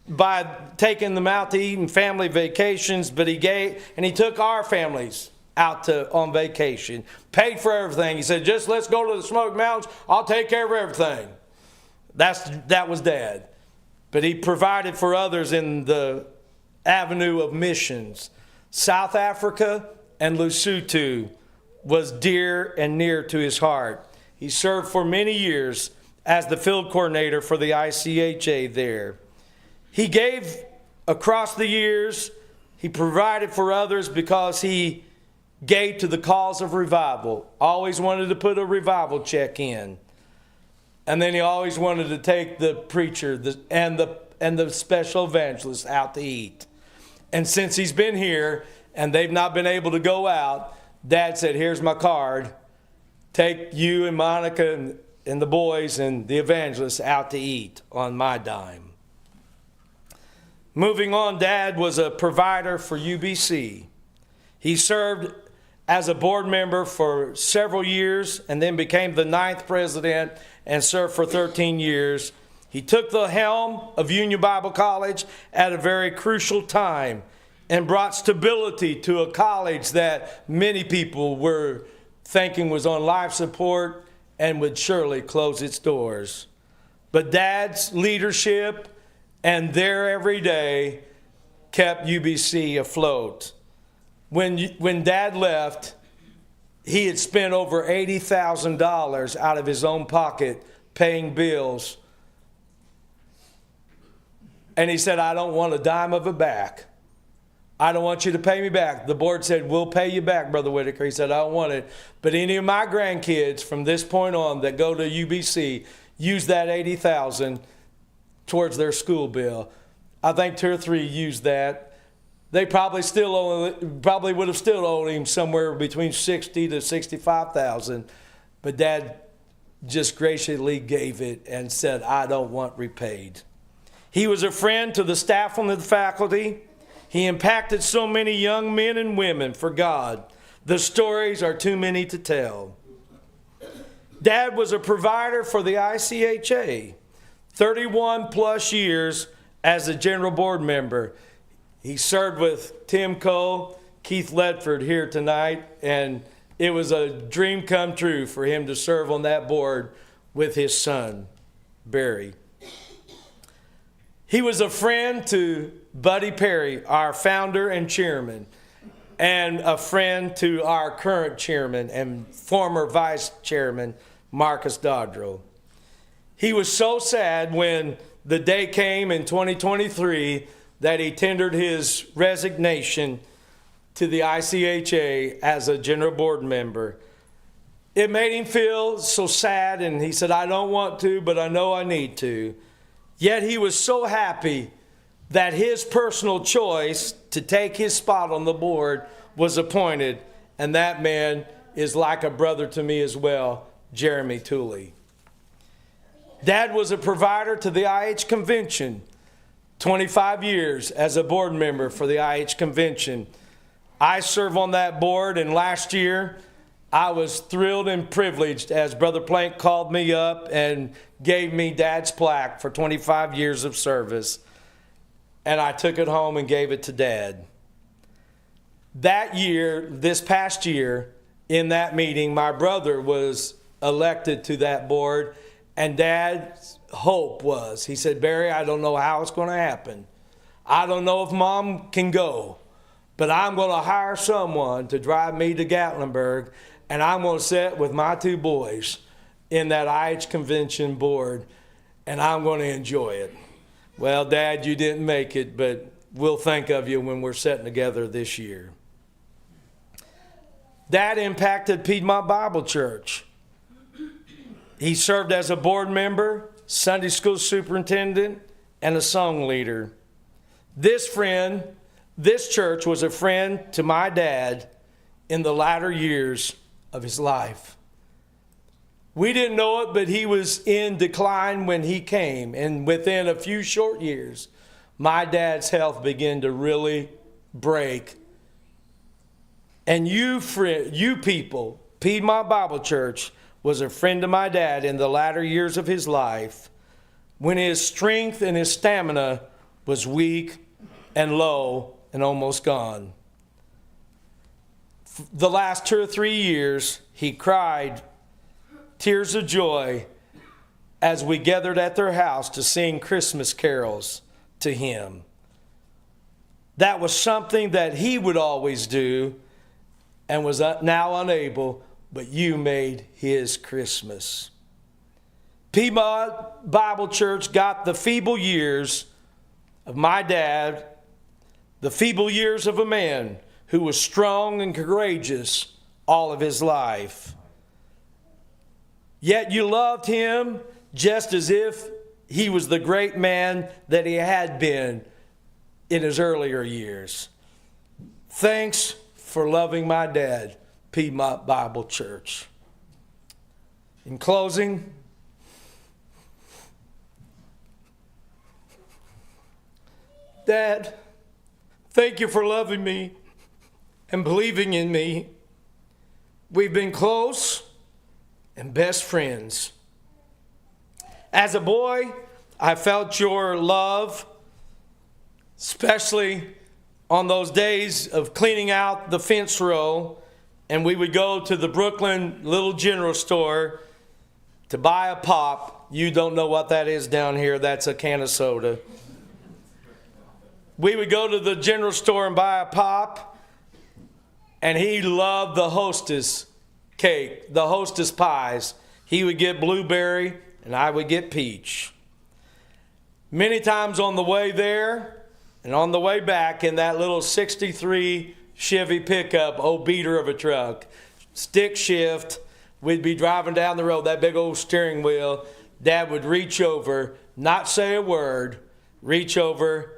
by taking them out to eat and family vacations, but he took our families out on vacation, paid for everything. He said, just let's go to the Smoky Mountains. I'll take care of everything. That was Dad. But he provided for others in the avenue of missions. South Africa and Lesotho was dear and near to his heart. He served for many years as the field coordinator for the ICHA there. He gave across the years. He provided for others because he gave to the cause of revival. Always wanted to put a revival check in. And then he always wanted to take the preacher and the special evangelist out to eat. And since he's been here and they've not been able to go out, Dad said, here's my card. Take you and Monica and the boys and the evangelist out to eat on my dime. Moving on, Dad was a provider for UBC. He served as a board member for several years and then became the 9th president and served for 13 years. He took the helm of Union Bible College at a very crucial time and brought stability to a college that many people were thinking was on life support and would surely close its doors. But Dad's leadership and there every day kept UBC afloat. When Dad left, he had spent over $80,000 out of his own pocket paying bills. And he said, I don't want a dime of it back. I don't want you to pay me back. The board said, we'll pay you back, Brother Whitaker. He said, I don't want it. But any of my grandkids from this point on that go to UBC use that $80,000 towards their school bill. I think 2 or 3 used that. They probably would have still owed him somewhere between $60,000 to $65,000. But Dad just graciously gave it and said, I don't want repaid. He was a friend to the staff and the faculty. He impacted so many young men and women for God. The stories are too many to tell. Dad was a provider for the ICHA. 31 plus years as a general board member. He served with Tim Cole, Keith Ledford here tonight, and it was a dream come true for him to serve on that board with his son, Barry. He was a friend to Buddy Perry, our founder and chairman, and a friend to our current chairman and former vice chairman, Marcus Dodrell. He was so sad when the day came in 2023 that he tendered his resignation to the ICHA as a general board member. It made him feel so sad, and he said, I don't want to, but I know I need to. Yet he was so happy that his personal choice to take his spot on the board was appointed, and that man is like a brother to me as well, Jeremy Tooley. Dad was a provider to the IH Convention, 25 years as a board member for the IH Convention. I serve on that board, and last year I was thrilled and privileged as Brother Plank called me up and gave me Dad's plaque for 25 years of service. And I took it home and gave it to Dad. That year, this past year, in that meeting, my brother was elected to that board, and Dad's hope was, he said, Barry, I don't know how it's going to happen. I don't know if Mom can go, but I'm going to hire someone to drive me to Gatlinburg, and I'm going to sit with my two boys in that IH Convention board, and I'm going to enjoy it. Well, Dad, you didn't make it, but we'll think of you when we're sitting together this year. Dad impacted Piedmont Bible Church. He served as a board member, Sunday school superintendent, and a song leader. This church was a friend to my dad in the latter years of his life. We didn't know it, but he was in decline when he came. And within a few short years, my dad's health began to really break. And you people, Piedmont Bible Church, was a friend of my dad in the latter years of his life when his strength and his stamina was weak and low and almost gone. The last 2 or 3 years, he cried tears of joy as we gathered at their house to sing Christmas carols to him. That was something that he would always do and was now unable, but you made his Christmas. Piedmont Bible Church got the feeble years of my dad, the feeble years of a man who was strong and courageous all of his life. Yet you loved him just as if he was the great man that he had been in his earlier years. Thanks for loving my dad, Piedmont Bible Church. In closing, Dad, thank you for loving me and believing in me. We've been close and best friends. As a boy, I felt your love, especially on those days of cleaning out the fence row, and we would go to the Brooklyn Little General Store to buy a pop. You don't know what that is down here. That's a can of soda. We would go to the general store and buy a pop, and he loved the Hostess cake, the Hostess pies. He would get blueberry, and I would get peach. Many times on the way there and on the way back in that little 63 Chevy pickup, old beater of a truck, stick shift, we'd be driving down the road, that big old steering wheel. Dad would reach over, not say a word, reach over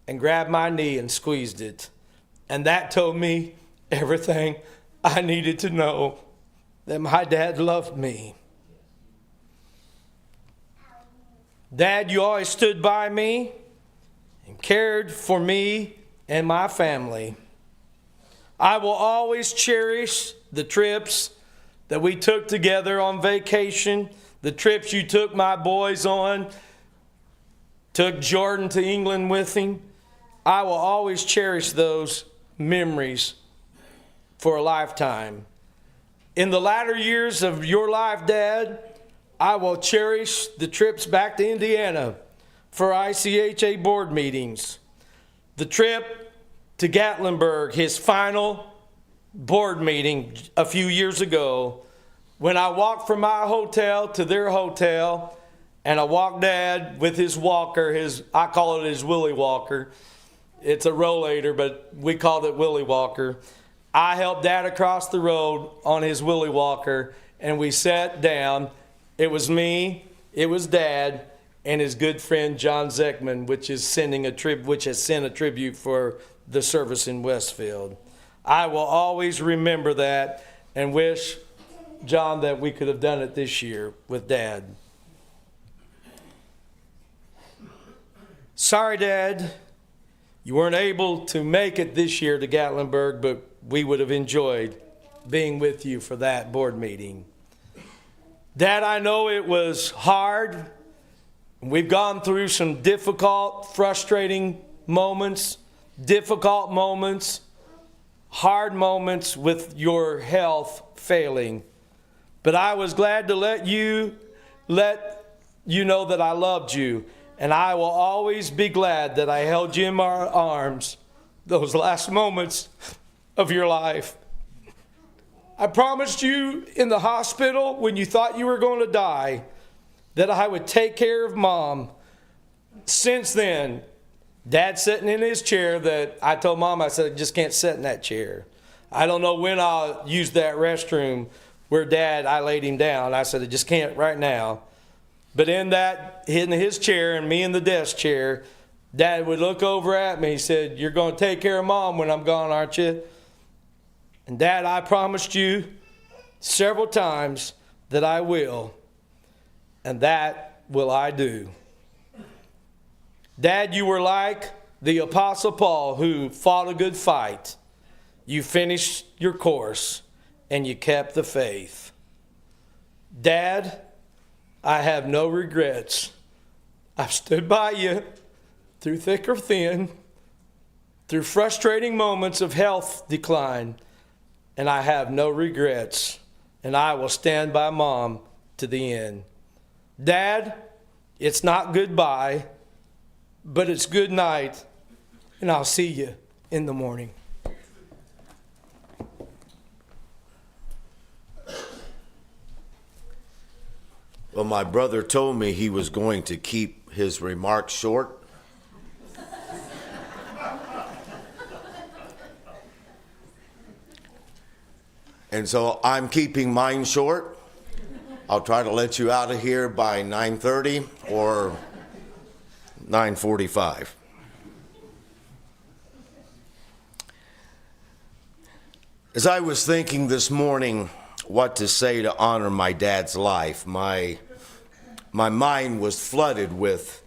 and grab my knee and squeezed it. And that told me everything I needed to know, that my dad loved me. Dad, you always stood by me and cared for me and my family. I will always cherish the trips that we took together on vacation, the trips you took my boys on, took Jordan to England with him. I will always cherish those memories for a lifetime. In the latter years of your life, Dad, I will cherish the trips back to Indiana for ICHA board meetings. The trip to Gatlinburg, his final board meeting a few years ago, when I walked from my hotel to their hotel, and I walked Dad with his walker, I call it his Willie Walker. It's a rollator, but we called it Willie Walker. I helped Dad across the road on his Willie Walker, and we sat down. It was me, it was Dad, and his good friend John Zeckman, which has sent a tribute for the service in Westfield. I will always remember that and wish, John, that we could have done it this year with Dad. Sorry, Dad, you weren't able to make it this year to Gatlinburg, but we would have enjoyed being with you for that board meeting. Dad, I know it was hard. We've gone through some difficult, frustrating moments, hard moments with your health failing. But I was glad to let you know that I loved you. And I will always be glad that I held you in my arms those last moments of your life. I promised you in the hospital when you thought you were going to die that I would take care of Mom. Since then, Dad's sitting in his chair that I told Mom, I said, I just can't sit in that chair. I don't know when I'll use that restroom where I laid him down. I said, I just can't right now. But in his chair and me in the desk chair, Dad would look over at me. He said, you're going to take care of Mom when I'm gone, aren't you? And Dad, I promised you several times that I will. And that will I do. Dad, you were like the Apostle Paul who fought a good fight. You finished your course and you kept the faith. Dad, I have no regrets. I've stood by you through thick or thin, through frustrating moments of health decline, and I have no regrets, and I will stand by Mom to the end. Dad, it's not goodbye, but it's good night, and I'll see you in the morning. Well, my brother told me he was going to keep his remarks short. And so I'm keeping mine short. I'll try to let you out of here by 9:30 or 9:45. As I was thinking this morning what to say to honor my dad's life, my mind was flooded with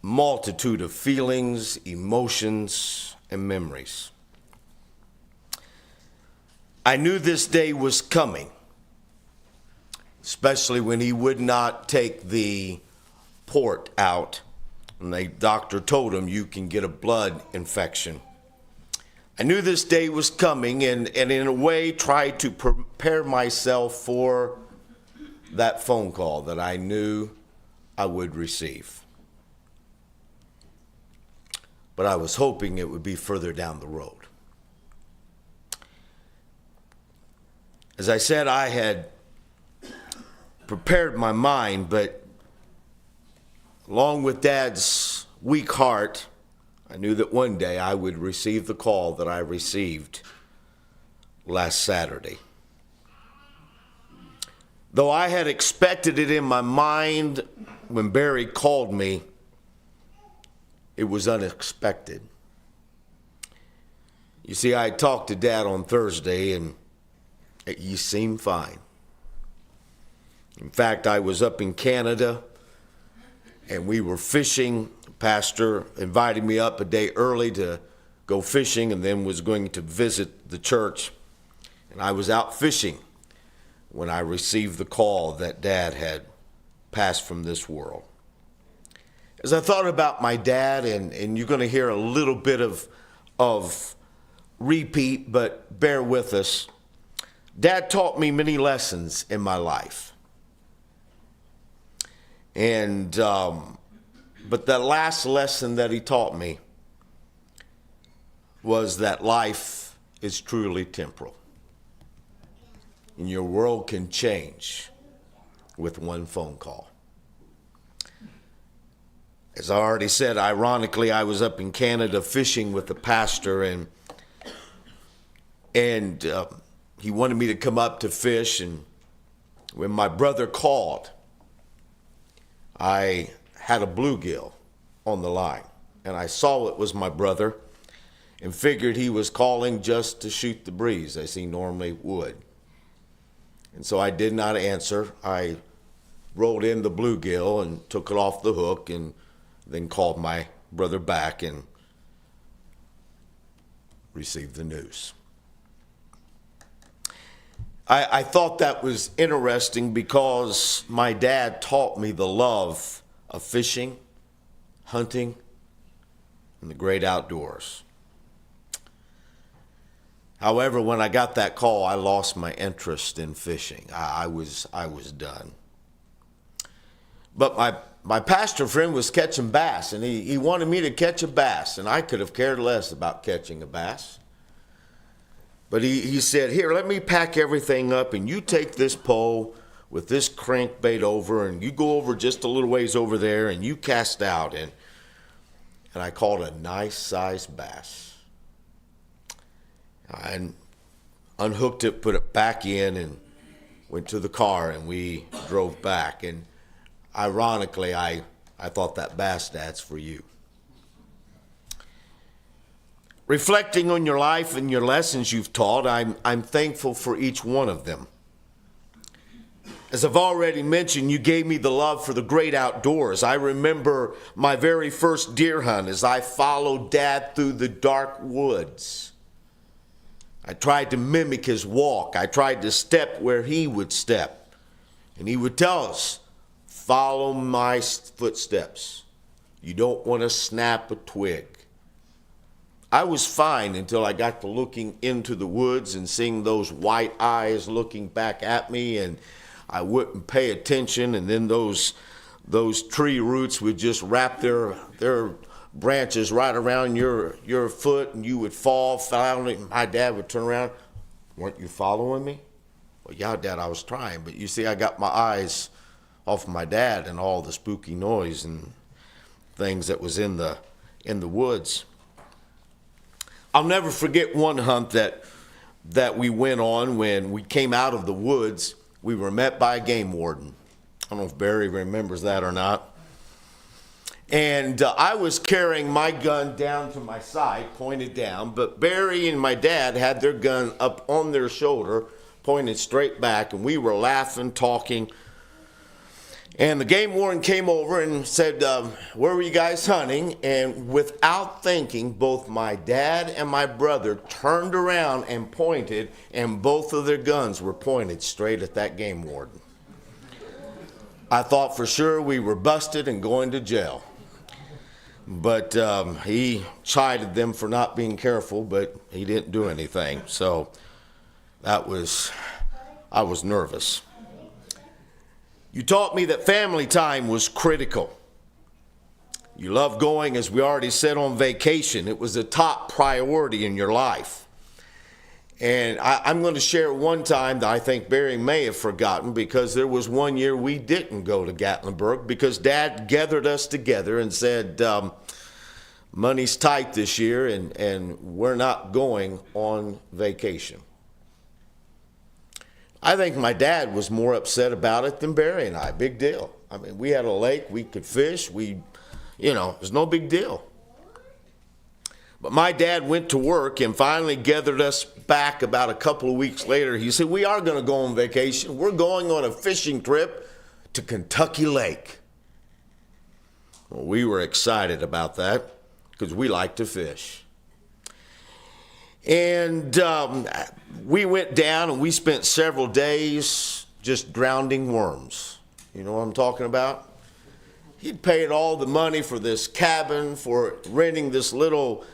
multitude of feelings, emotions, and memories. I knew this day was coming, especially when he would not take the port out. And the doctor told him, you can get a blood infection. I knew this day was coming and in a way tried to prepare myself for that phone call that I knew I would receive. But I was hoping it would be further down the road. As I said, I had prepared my mind, but along with Dad's weak heart, I knew that one day I would receive the call that I received last Saturday. Though I had expected it in my mind when Barry called me, it was unexpected. You see, I talked to Dad on Thursday and he seemed fine. In fact, I was up in Canada and we were fishing. Pastor invited me up a day early to go fishing and then was going to visit the church. And I was out fishing when I received the call that Dad had passed from this world. As I thought about my dad, and you're going to hear a little bit of repeat, but bear with us. Dad taught me many lessons in my life. And but the last lesson that he taught me was that life is truly temporal. And your world can change with one phone call. As I already said, ironically, I was up in Canada fishing with the pastor, and And he wanted me to come up to fish. And when my brother called, I had a bluegill on the line. And I saw it was my brother and figured he was calling just to shoot the breeze, as he normally would. And so I did not answer. I rolled in the bluegill and took it off the hook and then called my brother back and received the news. I thought that was interesting because my dad taught me the love of fishing, hunting, and the great outdoors. However, when I got that call, I lost my interest in fishing. I was done. But my pastor friend was catching bass, and he wanted me to catch a bass, and I could have cared less about catching a bass. But he said, here, let me pack everything up, and you take this pole with this crankbait over, and you go over just a little ways over there, and you cast out. And I caught a nice-sized bass. I unhooked it, put it back in, and went to the car, and we drove back. And ironically, I thought that bass, Dad's for you. Reflecting on your life and your lessons you've taught, I'm thankful for each one of them. As I've already mentioned, you gave me the love for the great outdoors. I remember my very first deer hunt as I followed Dad through the dark woods. I tried to mimic his walk. I tried to step where he would step. And he would tell us, follow my footsteps. You don't want to snap a twig. I was fine until I got to looking into the woods and seeing those white eyes looking back at me, and I wouldn't pay attention, and then those tree roots would just wrap their branches right around your foot, and you would fall. Finally, my dad would turn around. Weren't you following me? Well, yeah, Dad, I was trying, but you see, I got my eyes off of my dad and all the spooky noise and things that was in the woods. I'll never forget one hunt that we went on. When we came out of the woods, we were met by a game warden. I don't know if Barry remembers that or not. And I was carrying my gun down to my side, pointed down, but Barry and my dad had their gun up on their shoulder, pointed straight back, and we were laughing, talking. And the game warden came over and said, where were you guys hunting? And without thinking, both my dad and my brother turned around and pointed, and both of their guns were pointed straight at that game warden. I thought for sure we were busted and going to jail. But he chided them for not being careful, but he didn't do anything. So I was nervous. You taught me that family time was critical. You loved going, as we already said, on vacation. It was a top priority in your life. And I'm going to share one time that I think Barry may have forgotten, because there was one year we didn't go to Gatlinburg because Dad gathered us together and said, money's tight this year and we're not going on vacation. I think my dad was more upset about it than Barry and I. Big deal. I mean, we had a lake, we could fish, it was no big deal. But my dad went to work and finally gathered us back about a couple of weeks later. He said, we are going to go on vacation. We're going on a fishing trip to Kentucky Lake. Well, we were excited about that because we like to fish. And we went down and we spent several days just drowning worms. You know what I'm talking about? He'd paid all the money for this cabin, for renting this little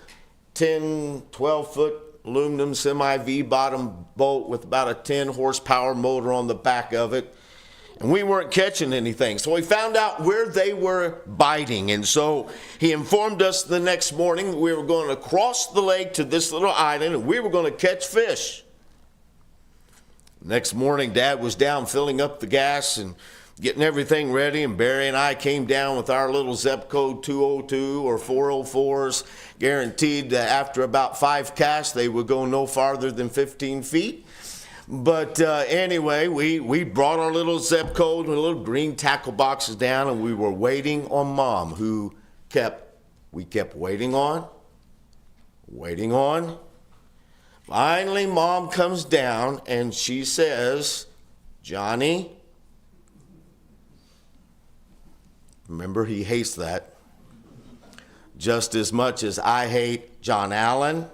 10, 12-foot aluminum semi-V-bottom boat with about a 10-horsepower motor on the back of it. And we weren't catching anything. So we found out where they were biting. And so he informed us the next morning that we were going to cross the lake to this little island and we were going to catch fish. Next morning, Dad was down filling up the gas and getting everything ready, and Barry and I came down with our little Zep code 202 or 404s, guaranteed that after about 5 casts they would go no farther than 15 feet. But anyway, we brought our little Zep code and little green tackle boxes down, and we were waiting on Mom, who we kept waiting on. Finally, Mom comes down and she says, "Johnny," remember, he hates that just as much as I hate John Allen.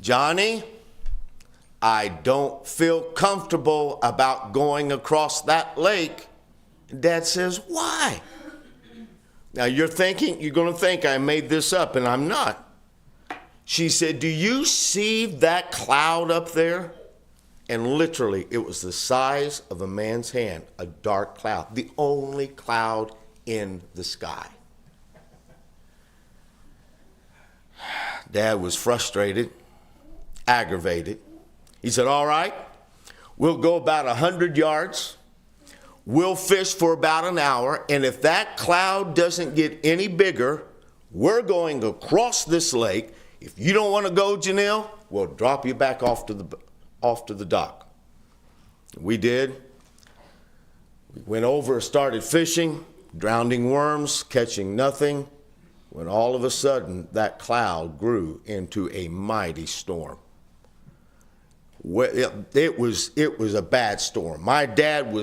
"Johnny, I don't feel comfortable about going across that lake." And Dad says, "Why?" Now you're going to think I made this up, and I'm not. She said, "Do you see that cloud up there?" And literally, it was the size of a man's hand, a dark cloud, the only cloud in the sky. Dad was frustrated, aggravated. He said, "All right, we'll go about 100 yards. We'll fish for about an hour, and if that cloud doesn't get any bigger, we're going across this lake. If you don't want to go, Janelle, we'll drop you back off to the dock." We did. We went over, started fishing, drowning worms, catching nothing, when all of a sudden that cloud grew into a mighty storm. It was a bad storm. My dad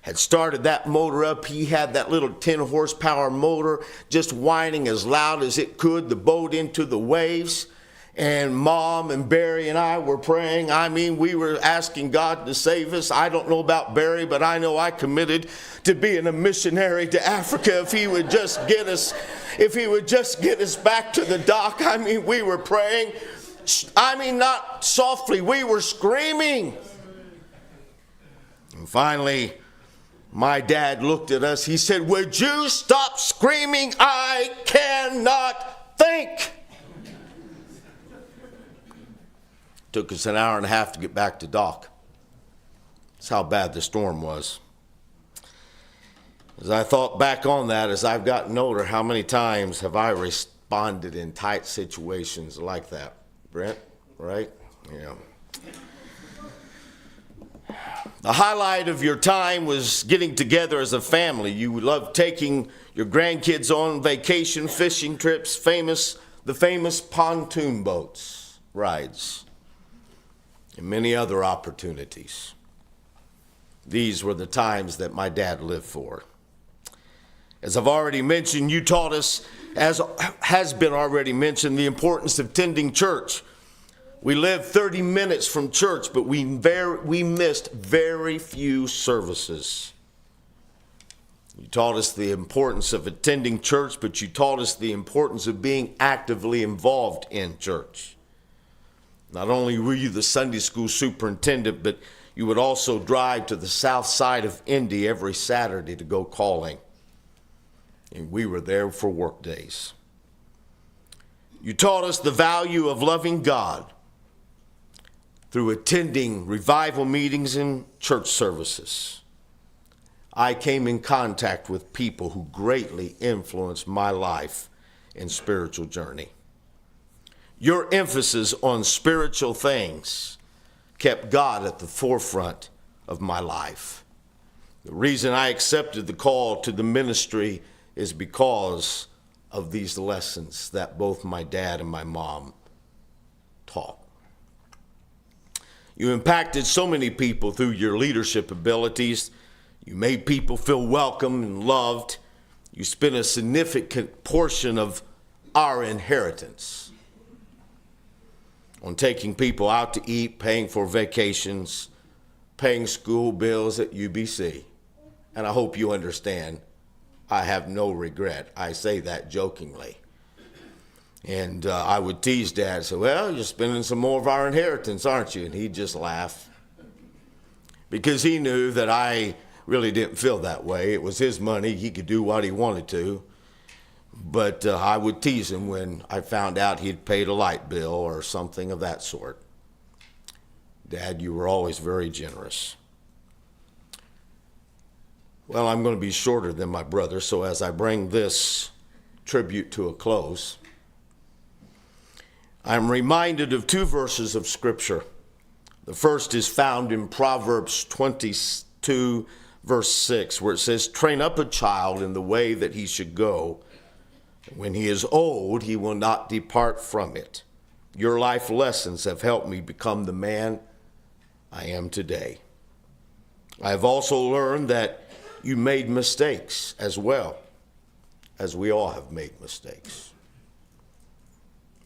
had started that motor up. He had that little 10 horsepower motor just whining as loud as it could, the boat into the waves. And Mom and Barry and I were praying. I mean, we were asking God to save us. I don't know about Barry, but I know I committed to being a missionary to Africa if he would just get us back to the dock. I mean, we were praying. I mean, not softly, we were screaming. And finally, my dad looked at us. He said, "Would you stop screaming? I cannot think." Took us an hour and a half to get back to dock. That's how bad the storm was. As I thought back on that, as I've gotten older, how many times have I responded in tight situations like that? Brent, right? Yeah. The highlight of your time was getting together as a family. You loved taking your grandkids on vacation, fishing trips, the famous pontoon boats rides, and many other opportunities. These were the times that my dad lived for. As I've already mentioned, you taught us, as has been already mentioned, the importance of attending church. We lived 30 minutes from church, but we missed very few services. You taught us the importance of attending church, but you taught us the importance of being actively involved in church. Not only were you the Sunday school superintendent, but you would also drive to the south side of Indy every Saturday to go calling. And we were there for work days. You taught us the value of loving God through attending revival meetings and church services. I came in contact with people who greatly influenced my life and spiritual journey. Your emphasis on spiritual things kept God at the forefront of my life. The reason I accepted the call to the ministry is because of these lessons that both my dad and my mom taught. You impacted so many people through your leadership abilities. You made people feel welcome and loved. You spent a significant portion of our inheritance on taking people out to eat, paying for vacations, paying school bills at UBC. And I hope you understand, I have no regret. I say that jokingly. And I would tease Dad and say, "Well, you're spending some more of our inheritance, aren't you?" And he'd just laugh, because he knew that I really didn't feel that way. It was his money. He could do what he wanted to. But I would tease him when I found out he'd paid a light bill or something of that sort. "Dad, you were always very generous." Well, I'm going to be shorter than my brother, so as I bring this tribute to a close, I'm reminded of two verses of Scripture. The first is found in Proverbs 22, verse 6, where it says, "Train up a child in the way that he should go. When he is old, he will not depart from it." Your life lessons have helped me become the man I am today. I have also learned that you made mistakes as well, as we all have made mistakes.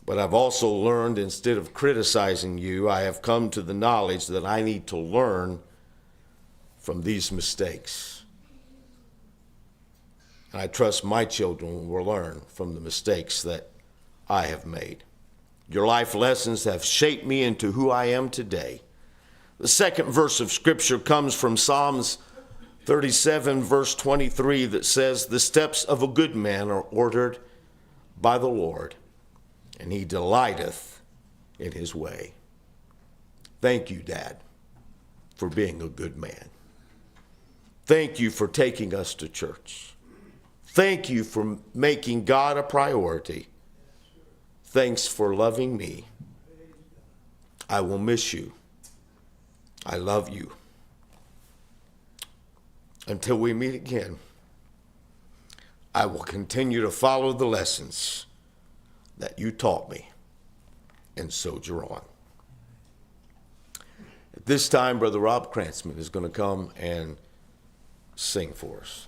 But I've also learned, instead of criticizing you, I have come to the knowledge that I need to learn from these mistakes. And I trust my children will learn from the mistakes that I have made. Your life lessons have shaped me into who I am today. The second verse of Scripture comes from Psalms 37, verse 23, that says, "The steps of a good man are ordered by the Lord, and he delighteth in his way." Thank you, Dad, for being a good man. Thank you for taking us to church. Thank you for making God a priority. Thanks for loving me. I will miss you. I love you. Until we meet again, I will continue to follow the lessons that you taught me and soldier on. At this time, Brother Rob Krantzman is going to come and sing for us.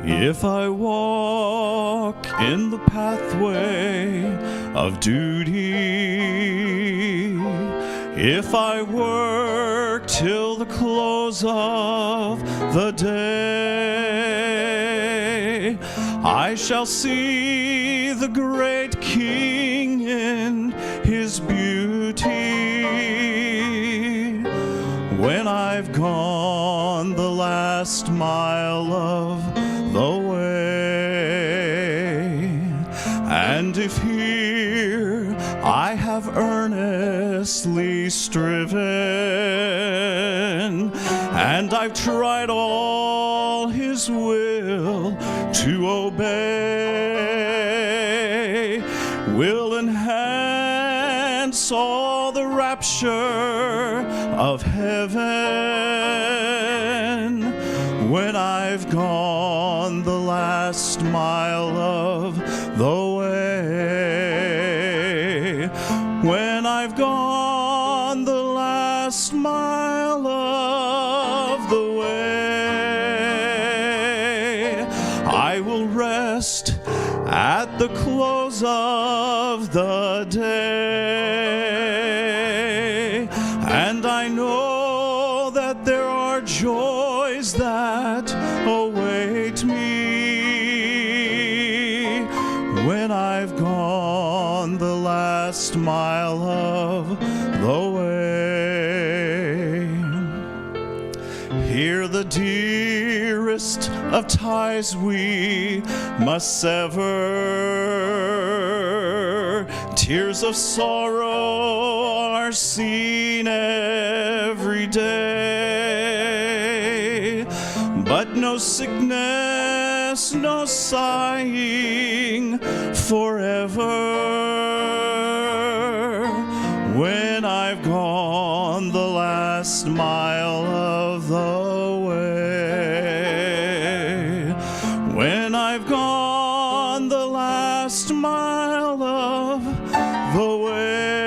If I walk in the pathway of duty, if I work till the close of the day, I shall see the great King in his beauty. When I've gone the last mile of the way, and if here I have earnestly striven, and I've tried all his will to obey, will enhance all the rapture of heaven. When I've gone the last mile of the way, when I've gone the last mile of the way, I will rest at the close of the day, and I know that there are joys that await me when I've gone the last mile of the way. Here the dearest of ties we must sever. Tears of sorrow are seen every day, but no sickness, no sighing forever. When I've gone the last mile of the way, when I've gone the last mile of the way,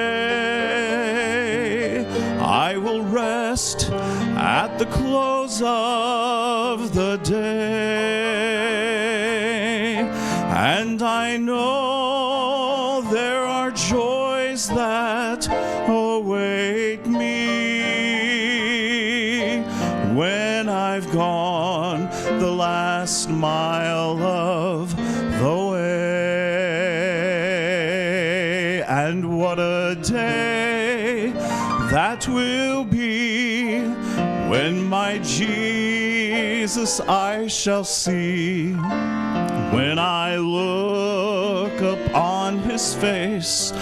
I will rest at the close of the day, and I know there are joys that await me last mile of the way. And what a day that will be when my Jesus I shall see. When I look upon his face,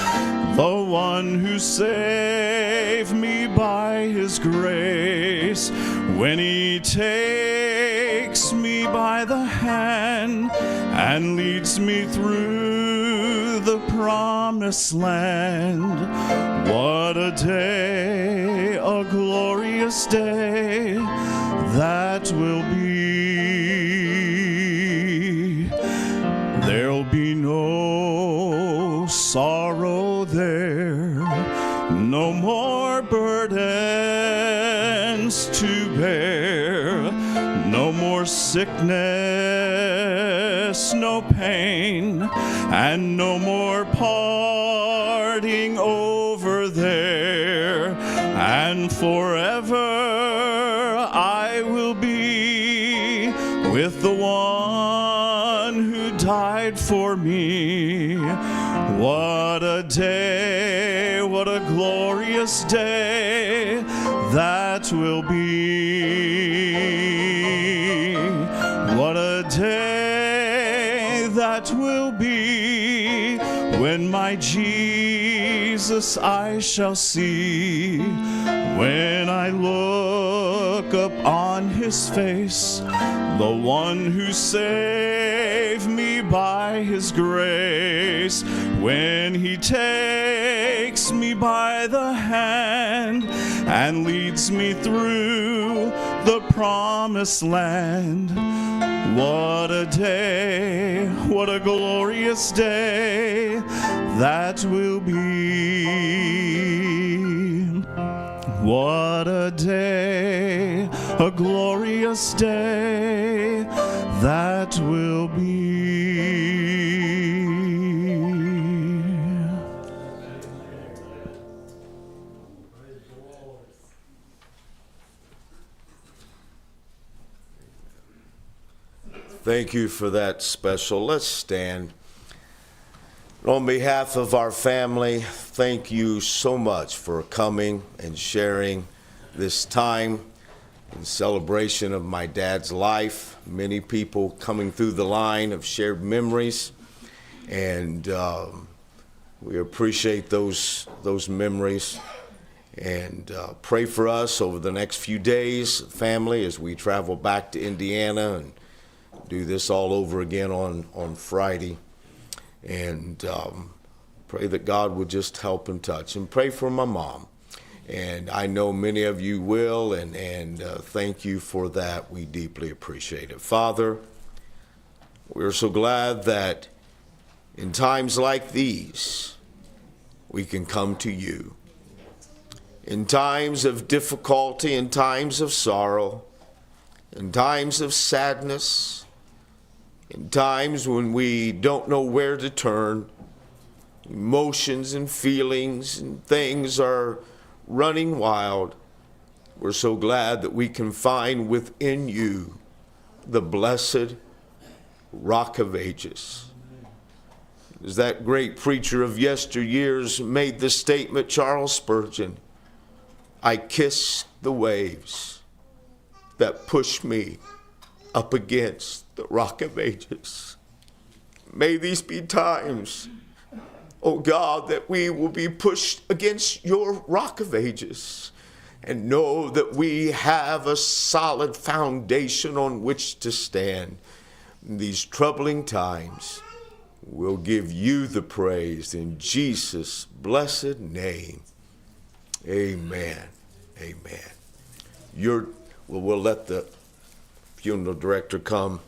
the one who saved me by his grace, when he takes me by the hand and leads me through the promised land. What a day, a glorious day that will be. There'll be no sorrow there, no more burdens to bear, no more sickness, no pain, and no more parting over there. And forever I will be with the one who died for me. What a day, what a glorious day that will be. What a day that will be when my Jesus I shall see. When I look upon his face, the one who saved me by his grace, when he takes me by the hand and leads me through the promised land. What a day, what a glorious day that will be. What a day, a glorious day that will be. Thank you for that special. Let's stand. On behalf of our family, thank you so much for coming and sharing this time in celebration of my dad's life. Many people coming through the line have shared memories, and we appreciate those memories. And pray for us over the next few days, family, as we travel back to Indiana and do this all over again on Friday. And pray that God would just help and touch. And pray for my mom. And I know many of you will, and thank you for that. We deeply appreciate it. Father, we're so glad that in times like these, we can come to you. In times of difficulty, in times of sorrow, in times of sadness, in times when we don't know where to turn, emotions and feelings and things are running wild, we're so glad that we can find within you the blessed Rock of Ages. As that great preacher of yesteryears made the statement, Charles Spurgeon, I kiss the waves that push me up against the Rock of Ages. May these be times, oh God, that we will be pushed against your Rock of Ages and know that we have a solid foundation on which to stand. In these troubling times, we'll give you the praise in Jesus' blessed name. Amen. Amen. We'll let the funeral director come.